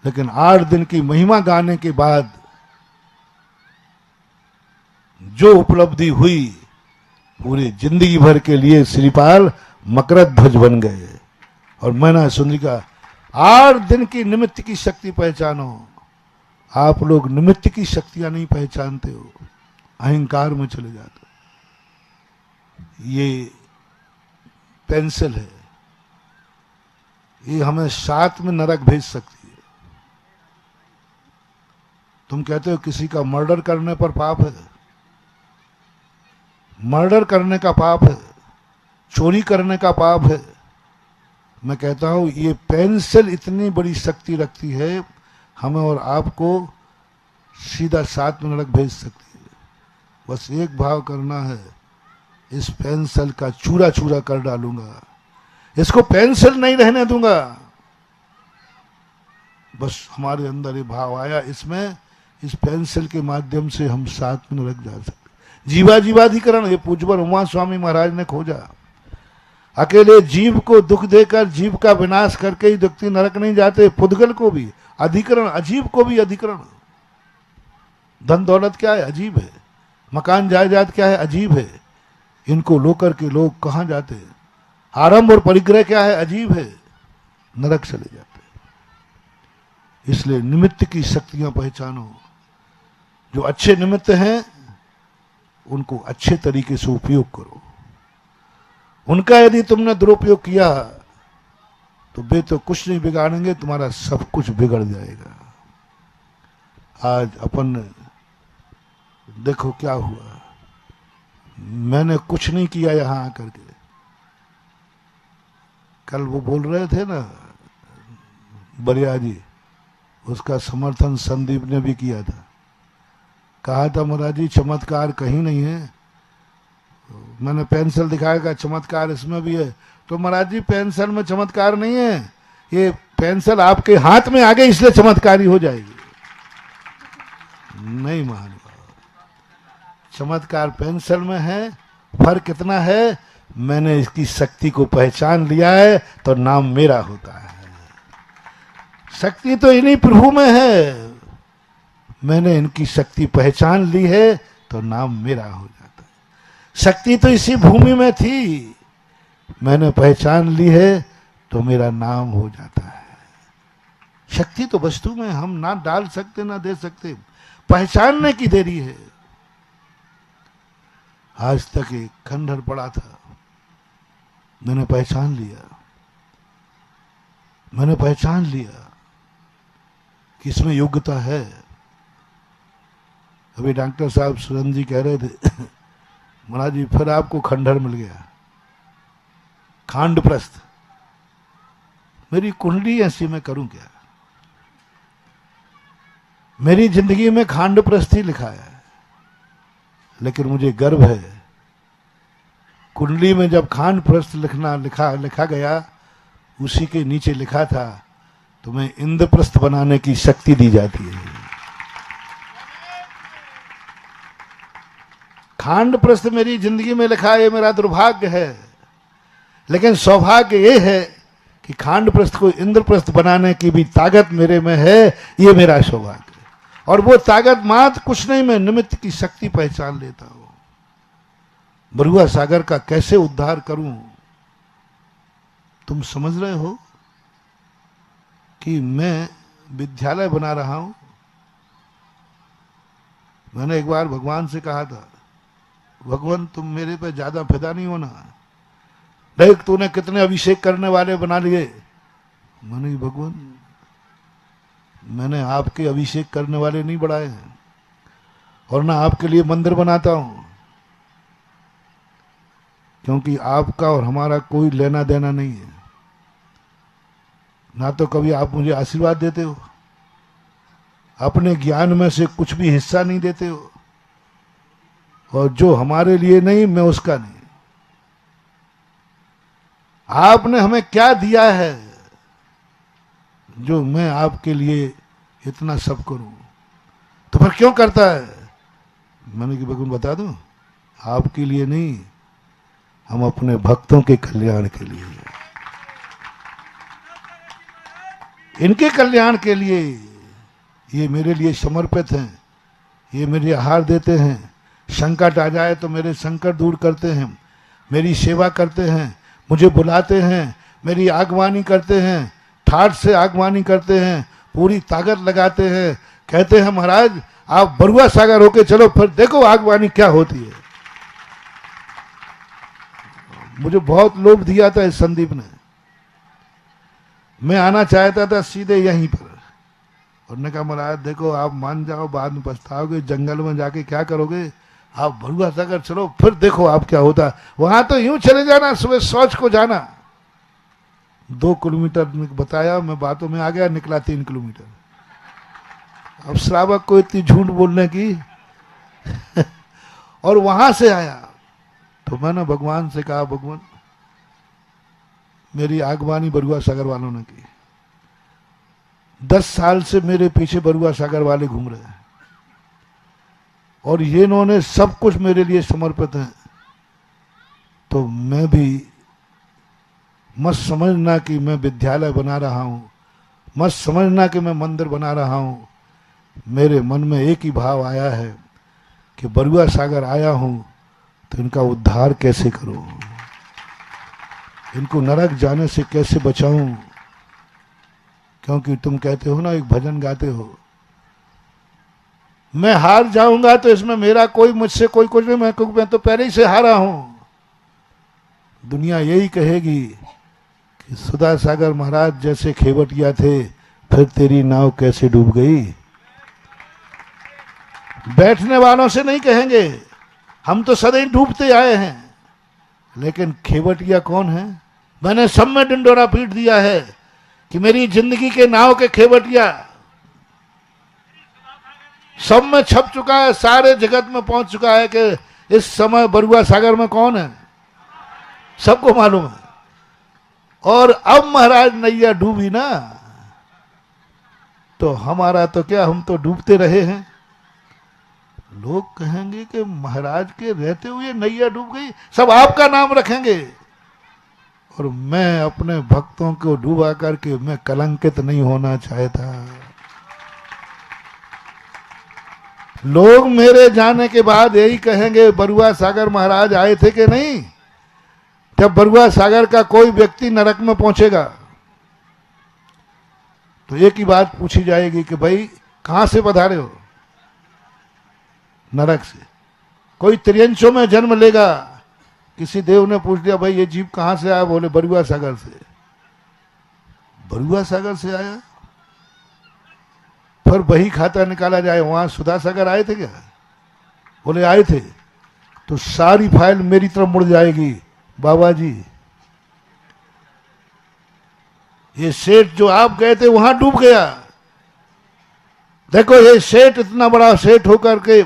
लेकिन 8 दिन की महिमा गाने के बाद जो उपलब्धि हुई, पूरी जिंदगी भर के लिए श्रीपाल मकरध्वज बन गए। और मैना सुंदरी का 8 दिन की निमित्त की शक्ति पहचानो। आप लोग निमित्त की शक्तियां नहीं पहचानते हो, अहंकार में चले जाते हो। ये पेंसिल है, ये हमें 7 में नरक भेज सकती है। तुम कहते हो किसी का मर्डर करने पर पाप है, मर्डर करने का पाप है, चोरी करने का पाप है। मैं कहता हूं ये पेंसिल इतनी बड़ी शक्ति रखती है, हमें और आपको सीधा 7 में नरक भेज सकती है। बस एक भाव करना है, इस पेंसिल का चूरा चूरा कर डालूंगा, इसको पेंसिल नहीं रहने दूंगा। बस हमारे अंदर ये भाव आया, इसमें इस पेंसिल के माध्यम से हम साथ में नरक जा सकते। जीवाधिकरण ये पूज्यवर उमा स्वामी महाराज ने खोजा। अकेले जीव को दुख देकर जीव का विनाश करके ही व्यक्ति नरक नहीं जाते, पुद्गल को भी अधिकरण, अजीब को भी अधिकरण। धन दौलत क्या है? अजीब है। मकान जायदाद क्या है? अजीब है। इनको लोकर के लोग कहाँ जाते हैं? आरंभ और परिग्रह क्या है? अजीब है, नरक चले जाते हैं। इसलिए निमित्त की शक्तियां पहचानो। जो अच्छे निमित्त हैं उनको अच्छे तरीके से उपयोग करो। उनका यदि तुमने दुरुपयोग किया तो वे तो कुछ नहीं बिगाड़ेंगे, तुम्हारा सब कुछ बिगड़ जाएगा। आज अपन देखो क्या हुआ। मैंने कुछ नहीं किया यहां आकर के। कल वो बोल रहे थे ना बरिया जी, उसका समर्थन संदीप ने भी किया था। कहा था महाराज जी चमत्कार कहीं नहीं है। मैंने पेंसिल दिखाया, चमत्कार इसमें भी है। तो महाराज जी पेंसिल में चमत्कार नहीं है, ये पेंसिल आपके हाथ में आ गई इसलिए चमत्कारी हो जाएगी। नहीं महानुभाव, चमत्कार पेंसिल में है। फर्क कितना है? मैंने इसकी शक्ति को पहचान लिया है तो नाम मेरा होता है। शक्ति तो इन्हीं प्रभु में है, मैंने इनकी शक्ति पहचान ली है तो नाम मेरा हो जाता है। शक्ति तो इसी भूमि में थी, मैंने पहचान ली है तो मेरा नाम हो जाता है। शक्ति तो वस्तु में हम ना डाल सकते ना दे सकते, पहचानने की देरी है। आज तक एक खंडहर पड़ा था, मैंने पहचान लिया, मैंने पहचान लिया कि इसमें योग्यता है। अभी डॉक्टर साहब सुरन जी कह रहे थे महाराज जी फिर आपको खंडहर मिल गया, खांडप्रस्थ। मेरी कुंडली ऐसी मैं करूं क्या? मेरी जिंदगी में खांडप्रस्थ ही लिखा है, लेकिन मुझे गर्व है कुंडली में जब खांडप्रस्थ लिखा गया, उसी के नीचे लिखा था तुम्हें इंद्रप्रस्थ बनाने की शक्ति दी जाती है। खांडप्रस्थ मेरी जिंदगी में लिखा है, ये मेरा दुर्भाग्य है। लेकिन सौभाग्य ये है कि खांडप्रस्थ को इंद्रप्रस्थ बनाने की भी ताकत मेरे में है, ये मेरा सौभाग्य। और वो ताकत मात्र कुछ नहीं, मैं निमित्त की शक्ति पहचान लेता हूं। बरुआ सागर का कैसे उद्धार करूं? तुम समझ रहे हो कि मैं विद्यालय बना रहा हूं। मैंने एक बार भगवान से कहा था, भगवान तुम मेरे पे ज्यादा फिदा नहीं होना, देख तूने कितने अभिषेक करने वाले बना लिए। मैंने भगवान मैंने आपके अभिषेक करने वाले नहीं बढ़ाए हैं, और ना आपके लिए मंदिर बनाता हूं, क्योंकि आपका और हमारा कोई लेना देना नहीं है। ना तो कभी आप मुझे आशीर्वाद देते हो, अपने ज्ञान में से कुछ भी हिस्सा नहीं देते हो, और जो हमारे लिए नहीं मैं उसका नहीं। आपने हमें क्या दिया है जो मैं आपके लिए इतना सब करूं? तो फिर क्यों करता है? मैंने कि भगवान बता दूं, आपके लिए नहीं, हम अपने भक्तों के कल्याण के लिए, इनके कल्याण के लिए ये मेरे लिए समर्पित हैं। ये मेरे आहार देते हैं, संकट आ जाए तो मेरे संकट दूर करते हैं, मेरी सेवा करते हैं, मुझे बुलाते हैं, मेरी आगवानी करते हैं, ठाठ से आगवानी करते हैं, पूरी ताकत लगाते हैं। कहते हैं महाराज आप बरुआ सागर होके चलो, फिर देखो आगवानी क्या होती है। मुझे बहुत लोभ दिया था इस संदीप ने। मैं आना चाहता था सीधे यहीं पर, और ने कहा महाराज देखो आप मान जाओ, बाद में पछताओगे, जंगल में जाके क्या करोगे, आप बरुआ सागर चलो, फिर देखो आप क्या होता। वहां तो यूं चले जाना, सुबह शौच को जाना, 2 किलोमीटर बताया, मैं बातों में आ गया, निकला 3 किलोमीटर। अब श्रावक को इतनी झूठ बोलने की और वहां से आया तो मैंने भगवान से कहा, भगवान मेरी आगवानी बरुआ सागर वालों ने की, 10 साल से मेरे पीछे बरुआ सागर वाले घूम रहे हैं, और ये इन्होंने सब कुछ मेरे लिए समर्पित है, तो मैं भी मत समझना कि मैं विद्यालय बना रहा हूं, मत समझना कि मैं मंदिर बना रहा हूं। मेरे मन में एक ही भाव आया है कि बरुआ सागर आया हूं तो इनका उद्धार कैसे करूं, इनको नरक जाने से कैसे बचाऊं। क्योंकि तुम कहते हो ना, एक भजन गाते हो, मैं हार जाऊंगा तो इसमें मेरा कोई, मुझसे कोई कुछ नहीं, मैं तो पहले ही से हारा हूं। दुनिया यही कहेगी कि सुधा सागर महाराज जैसे खेवटिया थे, फिर तेरी नाव कैसे डूब गई। बैठने वालों से नहीं कहेंगे, हम तो सदैव डूबते आए हैं, लेकिन खेवटिया कौन है। मैंने सब में डिंडोरा पीट दिया है कि मेरी जिंदगी के नाव के खेवटिया सब में छप चुका है, सारे जगत में पहुंच चुका है कि इस समय बरुआ सागर में कौन है, सबको मालूम है। और अब महाराज नैया डूबी ना, तो हमारा तो क्या, हम तो डूबते रहे हैं। लोग कहेंगे कि महाराज के रहते हुए नैया डूब गई, सब आपका नाम रखेंगे। और मैं अपने भक्तों को डूबा करके मैं कलंकित नहीं होना चाहता। लोग मेरे जाने के बाद यही कहेंगे, बरुआ सागर महाराज आए थे कि नहीं। जब बरुआ सागर का कोई व्यक्ति नरक में पहुंचेगा तो एक ही बात पूछी जाएगी कि भाई कहां से पधारे हो। नरक से। कोई त्रियंचों में जन्म लेगा, किसी देव ने पूछ दिया भाई ये जीव कहां से आया, बोले बरुआ सागर से। बरुआ सागर से आया, फिर बही खाता निकाला जाए, वहां सुधा सागर आए थे क्या, बोले आए थे, तो सारी फाइल मेरी तरफ मुड़ जाएगी। बाबा जी ये सेठ जो आप गए थे वहां डूब गया, देखो ये सेठ इतना बड़ा सेठ होकर के,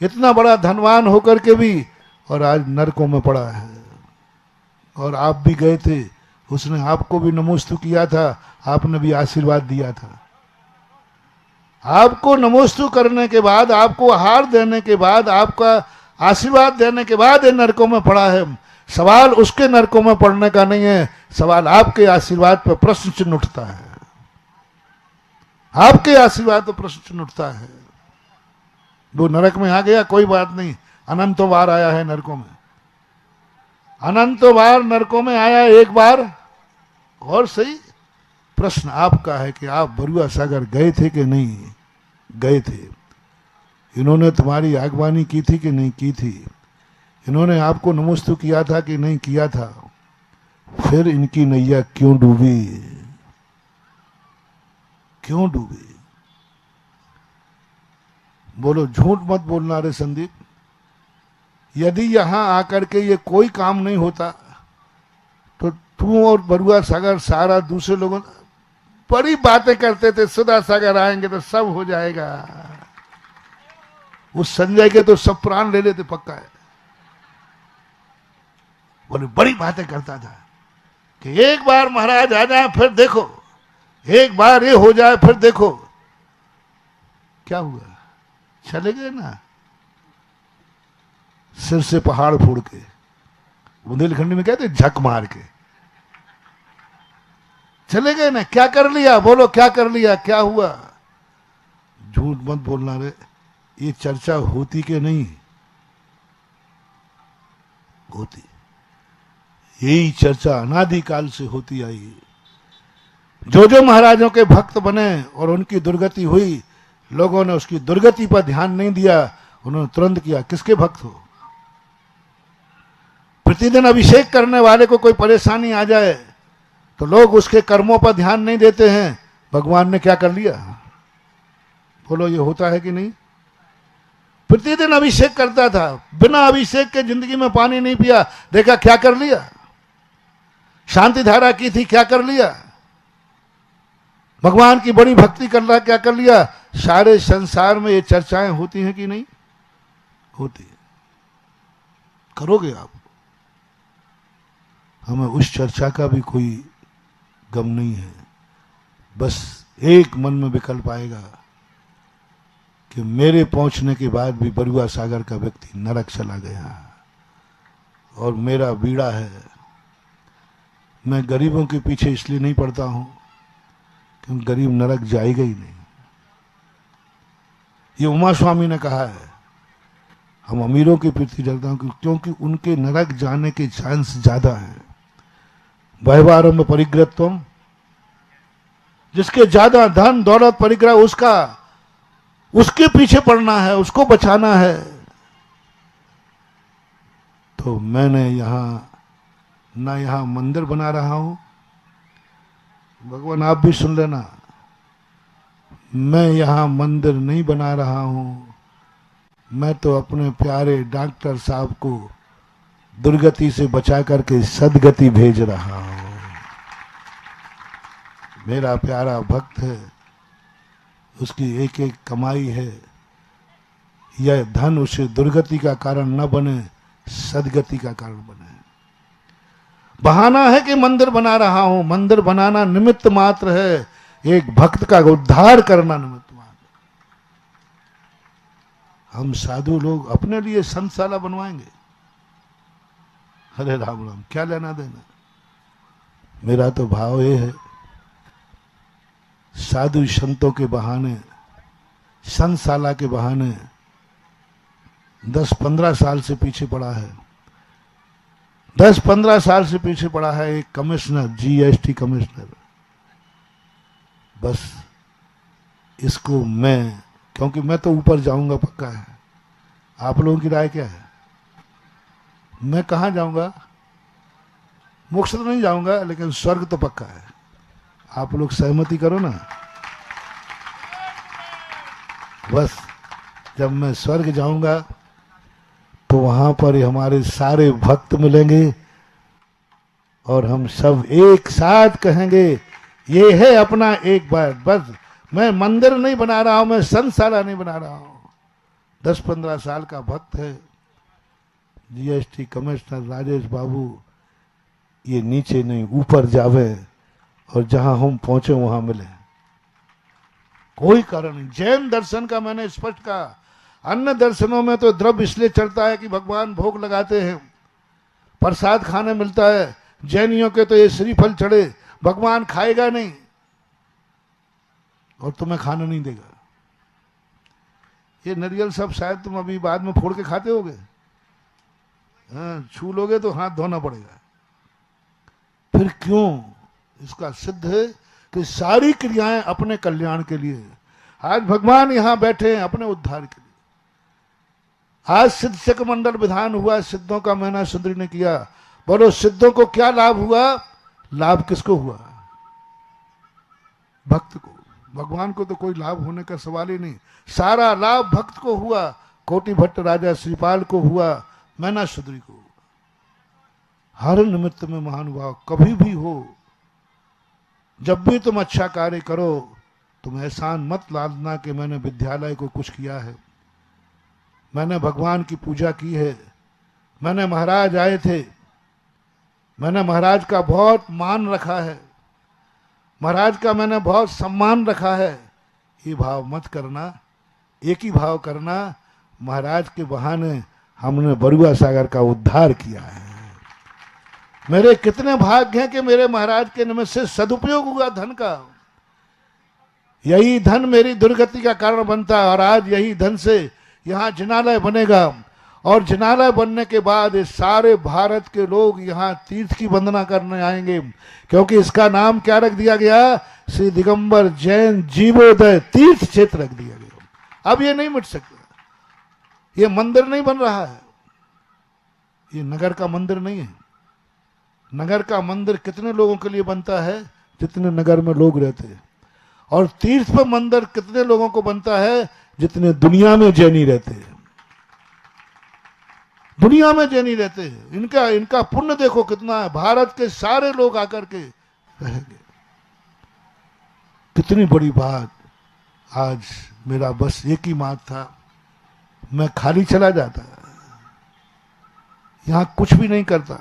इतना बड़ा धनवान होकर के भी, और आज नरकों में पड़ा है। और आप भी गए थे, उसने आपको भी नमोस्तु किया था, आपने भी आशीर्वाद दिया था। आपको नमोस्तु करने के बाद, आपको आहार देने के बाद, आपका आशीर्वाद देने के बाद ये नरकों में पड़ा है। सवाल उसके नरकों में पड़ने का नहीं है, सवाल आपके आशीर्वाद पर प्रश्न चिन्ह उठता है। आपके आशीर्वाद पर प्रश्न चिन्ह उठता है। वो नरक में आ गया कोई बात नहीं, अनंतों बार आया है नरकों में, अनंतों बार नरकों में आया, एक बार और सही। प्रश्न आपका है कि आप बरुआ सागर गए थे कि नहीं गए थे। इन्होंने तुम्हारी आगवानी की थी कि नहीं की थी, इन्होंने आपको नमोस्तु किया था कि नहीं किया था, फिर इनकी नैया क्यों डूबी, क्यों डूबी। बोलो, झूठ मत बोलना रे संदीप। यदि यहां आकर के ये कोई काम नहीं होता तो तू और बरुआ सागर सारा दूसरे लोगों बड़ी बातें करते थे, सुधा सागर आएंगे तो सब हो जाएगा। उस संजय के तो सब प्राण ले लेते, पक्का है। बोले बड़ी बातें करता था कि एक बार महाराज आ जाए फिर देखो, एक बार ये हो जाए फिर देखो। क्या हुआ, चले गए ना सिर से पहाड़ फोड़ के। बुंदेलखंडी में कहते झक मार के चले गए ना। क्या कर लिया, बोलो क्या कर लिया, क्या हुआ। झूठ मत बोलना रे। ये चर्चा होती कि नहीं होती, यही चर्चा अनादिकाल से होती आई। जो जो महाराजों के भक्त बने और उनकी दुर्गति हुई, लोगों ने उसकी दुर्गति पर ध्यान नहीं दिया, उन्होंने तुरंत किया किसके भक्त हो। प्रतिदिन अभिषेक करने वाले को कोई परेशानी आ जाए तो लोग उसके कर्मों पर ध्यान नहीं देते हैं। भगवान ने क्या कर लिया, बोलो ये होता है कि नहीं। प्रतिदिन अभिषेक करता था, बिना अभिषेक के जिंदगी में पानी नहीं पिया, देखा क्या कर लिया। शांति धारा की थी, क्या कर लिया। भगवान की बड़ी भक्ति कर रहा, क्या कर लिया। सारे संसार में ये चर्चाएं होती हैं कि नहीं होती। करोगे आप। हमें उस चर्चा का भी कोई गम नहीं है, बस एक मन में विकल्प आएगा कि मेरे पहुंचने के बाद भी बरुआ सागर का व्यक्ति नरक चला गया और मेरा बीड़ा है। मैं गरीबों के पीछे इसलिए नहीं पड़ता हूं कि गरीब नरक जाएगा ही नहीं। ये उमा स्वामी ने कहा है। हम अमीरों के प्रति डरता हूं क्योंकि उनके नरक जाने के चांस ज्यादा हैं। वैवारंभ परिग्रहत्वम, जिसके ज्यादा धन दौलत परिग्रह, उसके पीछे पड़ना है, उसको बचाना है। तो मैंने यहां मंदिर बना रहा हूं। भगवान आप भी सुन लेना, मैं यहां मंदिर नहीं बना रहा हूं। मैं तो अपने प्यारे डॉक्टर साहब को दुर्गति से बचा करके सदगति भेज रहा हूं। मेरा प्यारा भक्त है, उसकी एक एक कमाई है। यह धन उसे दुर्गति का कारण न बने, सदगति का कारण बने। बहाना है कि मंदिर बना रहा हूं। मंदिर बनाना निमित्त मात्र है, एक भक्त का उद्धार करना निमित्त मात्र। हम साधु लोग अपने लिए संतशाला बनवाएंगे। हरे राम राम, क्या लेना देना। मेरा तो भाव ये है, साधु संतों के बहाने, संतशाला के बहाने 10-15 साल से पीछे पड़ा है। 10-15 साल से पीछे पड़ा है एक कमिश्नर, जीएसटी कमिश्नर। बस इसको मैं, क्योंकि मैं तो ऊपर जाऊंगा पक्का है। आप लोगों की राय क्या है? मैं कहाँ जाऊंगा? मोक्ष तो नहीं जाऊंगा, लेकिन स्वर्ग तो पक्का है। आप लोग सहमति करो ना। बस जब मैं स्वर्ग जाऊंगा तो वहां पर हमारे सारे भक्त मिलेंगे और हम सब एक साथ कहेंगे, ये है अपना एक बार। बस मैं मंदिर नहीं बना रहा हूं, मैं संतशाला नहीं बना रहा हूं। 10-15 साल का भक्त है जीएसटी कमिश्नर राजेश बाबू। ये नीचे नहीं ऊपर जावे और जहां हम पहुंचे वहां मिले, कोई कारण नहीं। जैन दर्शन का मैंने स्पष्ट कहा, अन्य दर्शनों में तो द्रव्य इसलिए चढ़ता है कि भगवान भोग लगाते हैं, प्रसाद खाने मिलता है। जैनियों के तो ये श्रीफल चढ़े, भगवान खाएगा नहीं और तुम्हें खाना नहीं देगा। ये नारियल सब शायद तुम अभी बाद में फोड़ के खाते होगे। हाँ, छू लोगे तो हाथ धोना पड़ेगा। फिर क्यों? इसका सिद्ध है कि सारी क्रियाएं अपने कल्याण के लिए। आज भगवान यहां बैठे हैं अपने उद्धार के लिए। आज सिद्ध चक्र मंडल विधान हुआ, सिद्धों का महीना सुंदरी ने किया। बोलो, सिद्धों को क्या लाभ हुआ? लाभ किसको हुआ? भक्त को। भगवान को तो कोई लाभ होने का सवाल ही नहीं। सारा लाभ भक्त को हुआ। कोटि भट्ट राजा श्रीपाल को हुआ, मैना सुंदरी को हुआ। हर निमित्त में महानुभाव कभी भी हो, जब भी तुम अच्छा कार्य करो, तुम एहसान मत लादना कि मैंने विद्यालय को कुछ किया है, मैंने भगवान की पूजा की है, मैंने महाराज आए थे, मैंने महाराज का बहुत मान रखा है, महाराज का मैंने बहुत सम्मान रखा है। ये भाव मत करना। एक ही भाव करना, महाराज के बहाने हमने बरुआ सागर का उद्धार किया है। मेरे कितने भाग्य हैं कि मेरे महाराज के निमित्त से सदुपयोग हुआ धन का। यही धन मेरी दुर्गति का कारण बनता है और आज यही धन से यहाँ जिनालय बनेगा और जिनालय बनने के बाद इस सारे भारत के लोग यहाँ तीर्थ की वंदना करने आएंगे, क्योंकि इसका नाम क्या रख दिया गया? श्री दिगंबर जैन जीवोदय तीर्थ क्षेत्र रख दिया गया। अब ये नहीं मिट सकता। ये मंदिर नहीं बन रहा है, ये नगर का मंदिर नहीं है। नगर का मंदिर कितने लोगों के लिए बनता है? जितने नगर में लोग रहते हैं। और तीर्थ पर मंदिर कितने लोगों को बनता है? जितने दुनिया में जैनी रहते हैं। दुनिया में जैनी रहते हैं, इनका पुण्य देखो कितना है। भारत के सारे लोग आकर के रहेंगे। कितनी बड़ी बात। आज मेरा बस एक ही मात था, मैं खाली चला जाता, यहां कुछ भी नहीं करता।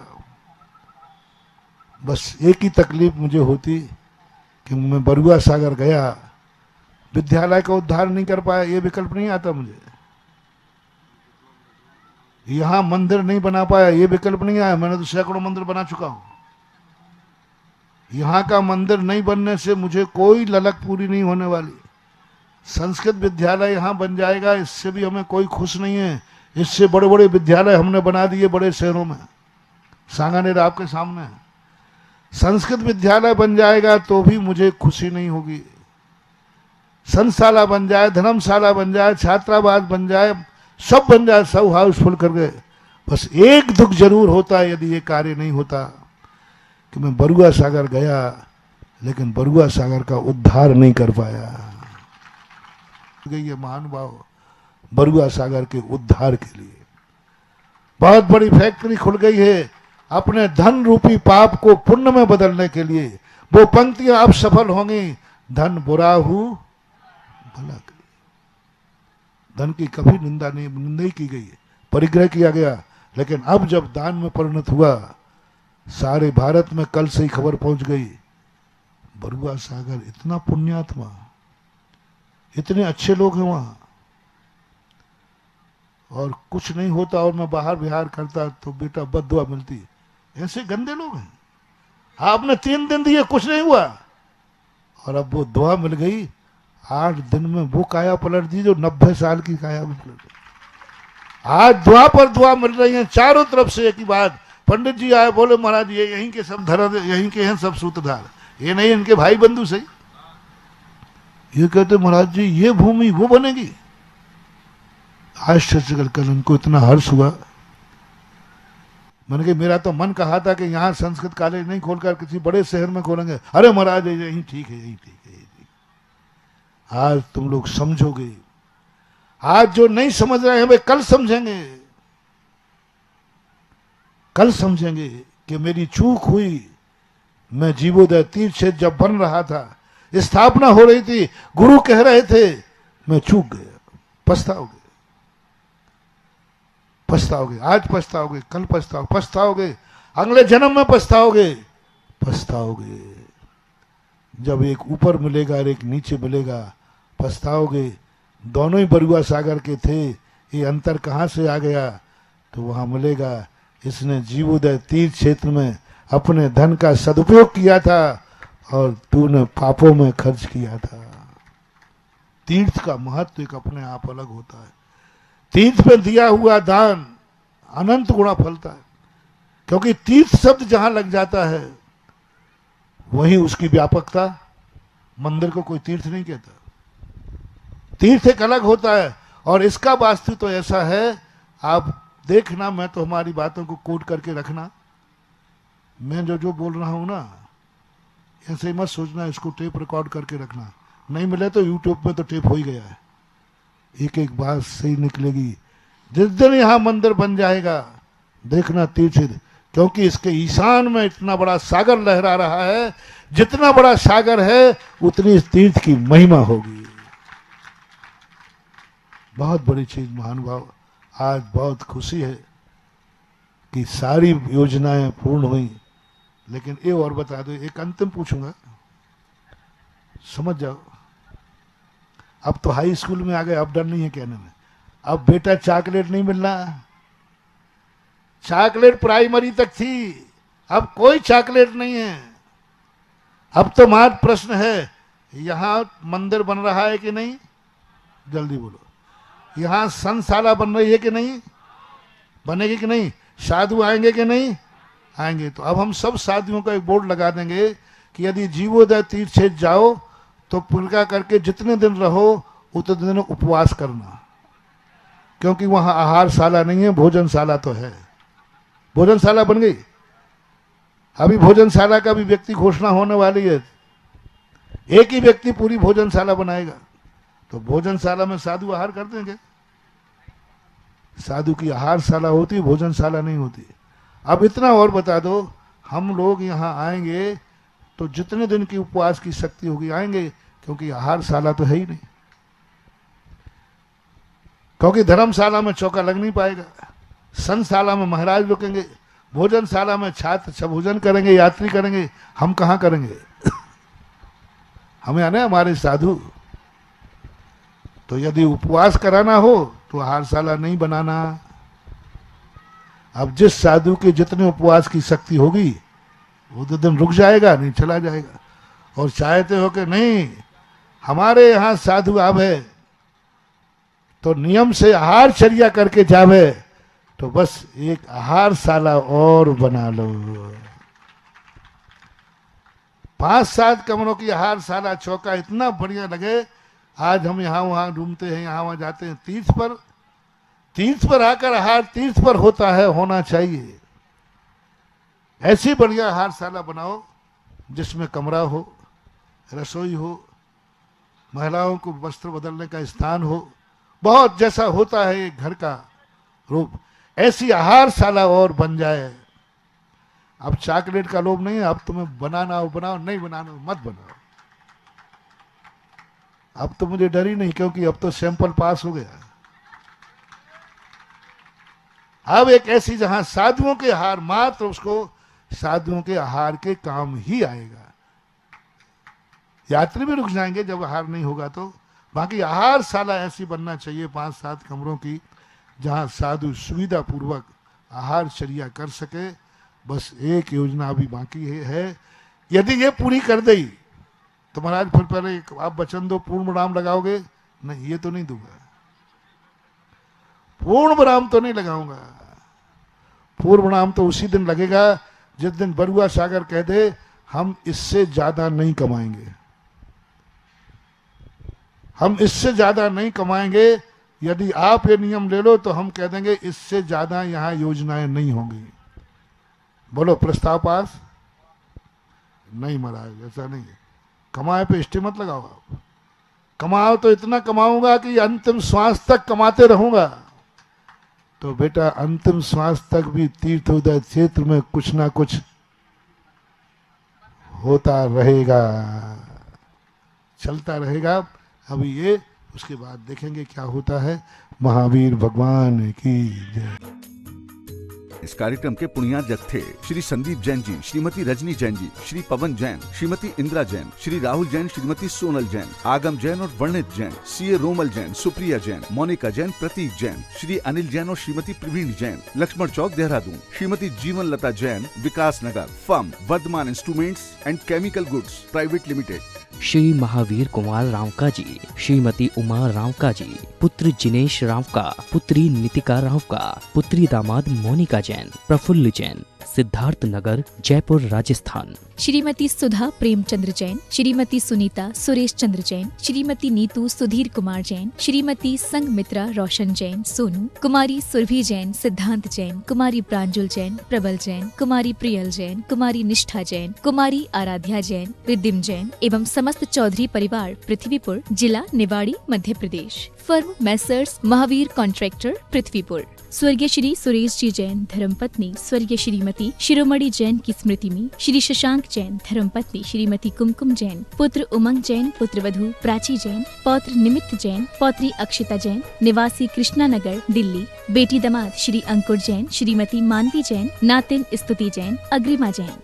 बस एक ही तकलीफ मुझे होती कि मैं बरुआ सागर गया, विद्यालय का उद्धार नहीं कर पाया, ये विकल्प नहीं आता मुझे। यहां मंदिर नहीं बना पाया, ये विकल्प नहीं आया, मैंने तो सैकड़ों मंदिर बना चुका हूं। यहां का मंदिर नहीं बनने से मुझे कोई ललक पूरी नहीं होने वाली। संस्कृत विद्यालय यहां बन जाएगा, इससे भी हमें कोई खुश नहीं है। इससे बड़े बड़े विद्यालय हमने बना दिए बड़े शहरों में, सांगानेर आपके सामने है। संस्कृत विद्यालय बन जाएगा तो भी मुझे खुशी नहीं होगी। संस्थाला बन जाए, धर्मशाला बन जाए, छात्रावास बन जाए, सब बन जाए, सब हाउसफुल कर गए। बस एक दुख जरूर होता है यदि ये कार्य नहीं होता कि मैं बरुआ सागर गया लेकिन बरुआ सागर का उद्धार नहीं कर पाया। ये महानुभाव बरुआ सागर के उद्धार के लिए बहुत बड़ी फैक्ट्री खुल गई है अपने धन रूपी पाप को पुण्य में बदलने के लिए। वो पंक्तियां अब सफल होंगी, धन बुरा हूं भला करी। धन की कभी निंदा ही की गई, परिग्रह किया गया, लेकिन अब जब दान में परिणत हुआ, सारे भारत में कल से ही खबर पहुंच गई, बरुआ सागर इतना पुण्यात्मा, इतने अच्छे लोग हैं वहां, और कुछ नहीं होता और मैं बाहर बिहार करता तो बेटा बद्दुआ मिलती। ऐसे गंदे लोग हैं। आपने 3 दिन दिए, कुछ नहीं हुआ, और अब वो दुआ मिल गई। 8 दिन में वो काया पलट दी जो 90 साल की काया पलट गई। आज दुआ पर दुआ मिल रही है चारों तरफ से। एक ही बात, पंडित जी आए, बोले महाराज ये यहीं के सब धर्म, यहीं के हैं सब सूत्रधार, ये नहीं इनके भाई बंधु सही। ये कहते महाराज जी ये भूमि वो बनेगी। आश्चर्य कल उनको इतना हर्ष हुआ। मैंने कहा मेरा तो मन कहा था कि यहाँ संस्कृत कॉलेज नहीं खोलकर किसी बड़े शहर में खोलेंगे। अरे महाराज यही ठीक है, यही ठीक है, यही ठीक। आज तुम लोग समझोगे। आज जो नहीं समझ रहे हैं वे कल समझेंगे। कल समझेंगे कि मेरी चूक हुई। मैं जीवोदय तीर्थ क्षेत्र जब बन रहा था, स्थापना हो रही थी, गुरु कह रहे थे, मैं चूक गया। पछताओगे, पछताओगे, आज पछताओगे, कल पछताओगे, अगले जन्म में पछताओगे। जब एक ऊपर मिलेगा और एक नीचे मिलेगा, पछताओगे। दोनों ही बरुआ सागर के थे, ये अंतर कहाँ से आ गया? तो वहां मिलेगा इसने जीवोदय तीर्थ क्षेत्र में अपने धन का सदुपयोग किया था और तूने पापों में खर्च किया था। तीर्थ का महत्व एक अपने आप अलग होता है। तीर्थ में दिया हुआ दान अनंत गुणा फलता है, क्योंकि तीर्थ शब्द जहां लग जाता है वहीं उसकी व्यापकता। मंदिर को कोई तीर्थ नहीं कहता, तीर्थ एक अलग होता है। और इसका वास्तु तो ऐसा है, आप देखना, मैं तो हमारी बातों को कोट करके रखना। मैं जो बोल रहा हूं ना, ऐसे ही मत सोचना इसको टेप रिकॉर्ड करके रखना। नहीं मिले तो यूट्यूब में तो टेप हो ही गया है, एक एक बात सही निकलेगी। जिस दिन यहां मंदिर बन जाएगा देखना तीर्थ, क्योंकि इसके ईशान में इतना बड़ा सागर लहरा रहा है। जितना बड़ा सागर है उतनी इस तीर्थ की महिमा होगी। बहुत बड़ी चीज महानुभाव। आज बहुत खुशी है कि सारी योजनाएं पूर्ण हुई। लेकिन ये और बता दो, एक अंतिम पूछूंगा, समझ जाओ। अब तो हाई स्कूल में आ गए, अब डर नहीं है कहने में। अब बेटा चॉकलेट नहीं मिलना। चॉकलेट प्राइमरी तक थी, अब कोई चॉकलेट नहीं है। अब तो मात्र प्रश्न है, यहां मंदिर बन रहा है कि नहीं? जल्दी बोलो। यहां संशाला बन रही है कि नहीं? बनेगी कि नहीं? साधु आएंगे कि नहीं? आएंगे। तो अब हम सब साधुओं का एक बोर्ड लगा देंगे कि यदि जीवोदय तीर्थ क्षेत्र जाओ तो पुलका करके जितने दिन रहो उतने दिन उपवास करना, क्योंकि वहां आहारशाला नहीं है, भोजनशाला तो है। भोजनशाला बन गई। अभी भोजनशाला का भी व्यक्ति घोषणा होने वाली है। एक ही व्यक्ति पूरी भोजनशाला बनाएगा। तो भोजनशाला में साधु आहार कर देंगे। साधु की आहारशाला होती, भोजनशाला नहीं होती। अब इतना और बता दो, हम लोग यहाँ आएंगे तो जितने दिन की उपवास की शक्ति होगी आएंगे, क्योंकि आहारशाला तो है ही नहीं। क्योंकि धर्मशाला में चौका लग नहीं पाएगा, संशाला में महाराज रुकेंगे, भोजनशाला में छात्र भोजन करेंगे, यात्री करेंगे। हम कहाँ करेंगे? हमें आने हमारे साधु। तो यदि उपवास कराना हो तो आहारशाला नहीं बनाना। अब जिस साधु के जितने उपवास की शक्ति होगी वो तो दिन रुक जाएगा, नहीं चला जाएगा। और चाहते हो कि नहीं हमारे यहाँ साधु आवे तो नियम से आहारचर्या करके जावे, तो बस एक आहारशाला और बना लो। 5-7 कमरों की आहारशाला, चौका इतना बढ़िया लगे। आज हम यहाँ वहाँ घूमते हैं, यहाँ वहाँ जाते हैं तीर्थ पर आकर आहार तीर्थ पर होता है, होना चाहिए। ऐसी बढ़िया आहारशाला बनाओ जिसमें कमरा हो, रसोई हो, महिलाओं को वस्त्र बदलने का स्थान हो, बहुत जैसा होता है एक घर का रूप, ऐसी आहारशाला और बन जाए। अब चॉकलेट का लोभ नहीं है, अब तुम्हें बनाना हो बनाओ, नहीं बनाना हो मत बनाओ। अब तो मुझे डर ही नहीं, क्योंकि अब तो सैंपल पास हो गया। अब एक ऐसी जहां साधुओं के आहार, मात्र उसको साधुओं के आहार के काम ही आएगा। यात्री भी रुक जाएंगे जब आहार नहीं होगा तो। बाकी आहारशाला ऐसी बनना चाहिए 5-7 कमरों की, जहां साधु सुविधा पूर्वक आहारचर्या कर सके। बस एक योजना अभी बाकी है। यदि ये पूरी कर दी तो महाराज फिर पहले आप वचन दो पूर्ण विराम लगाओगे? नहीं, ये तो नहीं दूंगा, पूर्ण विराम तो नहीं लगाऊंगा। पूर्ण विराम तो उसी दिन लगेगा जिस दिन बरुआ सागर कह दे हम इससे ज्यादा नहीं कमाएंगे, हम इससे ज्यादा नहीं कमाएंगे। यदि आप ये नियम ले लो तो हम कह देंगे इससे ज्यादा यहाँ योजनाएं नहीं होंगी। बोलो प्रस्ताव पास? नहीं महाराज, ऐसा नहीं है। कमाए पे स्टे मत लगाओ आप। कमाओ तो इतना कमाऊंगा कि अंतिम श्वास तक कमाते रहूंगा। तो बेटा अंतिम श्वास तक भी तीर्थोदय क्षेत्र में कुछ ना कुछ होता रहेगा, चलता रहेगा। अभी ये उसके बाद देखेंगे क्या होता है। महावीर भगवान की जय। इस कार्यक्रम के पुण्यार्जक थे श्री संदीप जैन जी, श्रीमती रजनी जैन जी, श्री पवन जैन, श्रीमती इंदिरा जैन, श्री राहुल जैन, श्रीमती सोनल जैन, आगम जैन और वर्णित जैन, सीए रोमल जैन, सुप्रिया जैन, मोनिका जैन, प्रतीक जैन, श्री अनिल जैन और Shrimati Praveen Jain, Laxman Chowk Dehradun, Shrimati Jeevan Lata Jain, Vikas Nagar, firm Vardhman instruments and chemical goods private limited. Shri Mahaveer Kumar Rawka ji, Shrimati Uma Rawka ji, पुत्र जिनेश रावका, पुत्री नितिका रावका, पुत्री दामाद मोनिका जैन, प्रफुल्ल जैन, सिद्धार्थ नगर, जयपुर, राजस्थान। श्रीमती सुधा प्रेमचंद्र जैन, श्रीमती सुनीता सुरेश चंद्र जैन, श्रीमती नीतू सुधीर कुमार जैन, श्रीमती संगमित्रा रोशन जैन सोनू, कुमारी सुरभि जैन, सिद्धांत जैन, कुमारी प्रांजुल जैन, प्रबल जैन, कुमारी प्रियल जैन, कुमारी निष्ठा जैन, कुमारी आराध्या जैन, रिद्धिम जैन एवं समस्त चौधरी परिवार, पृथ्वीपुर, जिला Niwari, Madhya Pradesh. Firm messrs Mahaveer contractor, Prithvipur. स्वर्गीय श्री सुरेश जी जैन धर्मपत्नी स्वर्गीय श्रीमती शिरोमणि जैन की स्मृति में श्री शशांक जैन धर्मपत्नी श्रीमती कुमकुम जैन, पुत्र उमंग जैन, पुत्रवधू प्राची जैन, पौत्र निमित्त जैन, पौत्री अक्षिता जैन, निवासी कृष्णा नगर, दिल्ली, बेटी दामाद श्री अंकुर जैन, श्रीमती मानवी जैन, नातिन स्तुति जैन, अग्रिमा जैन।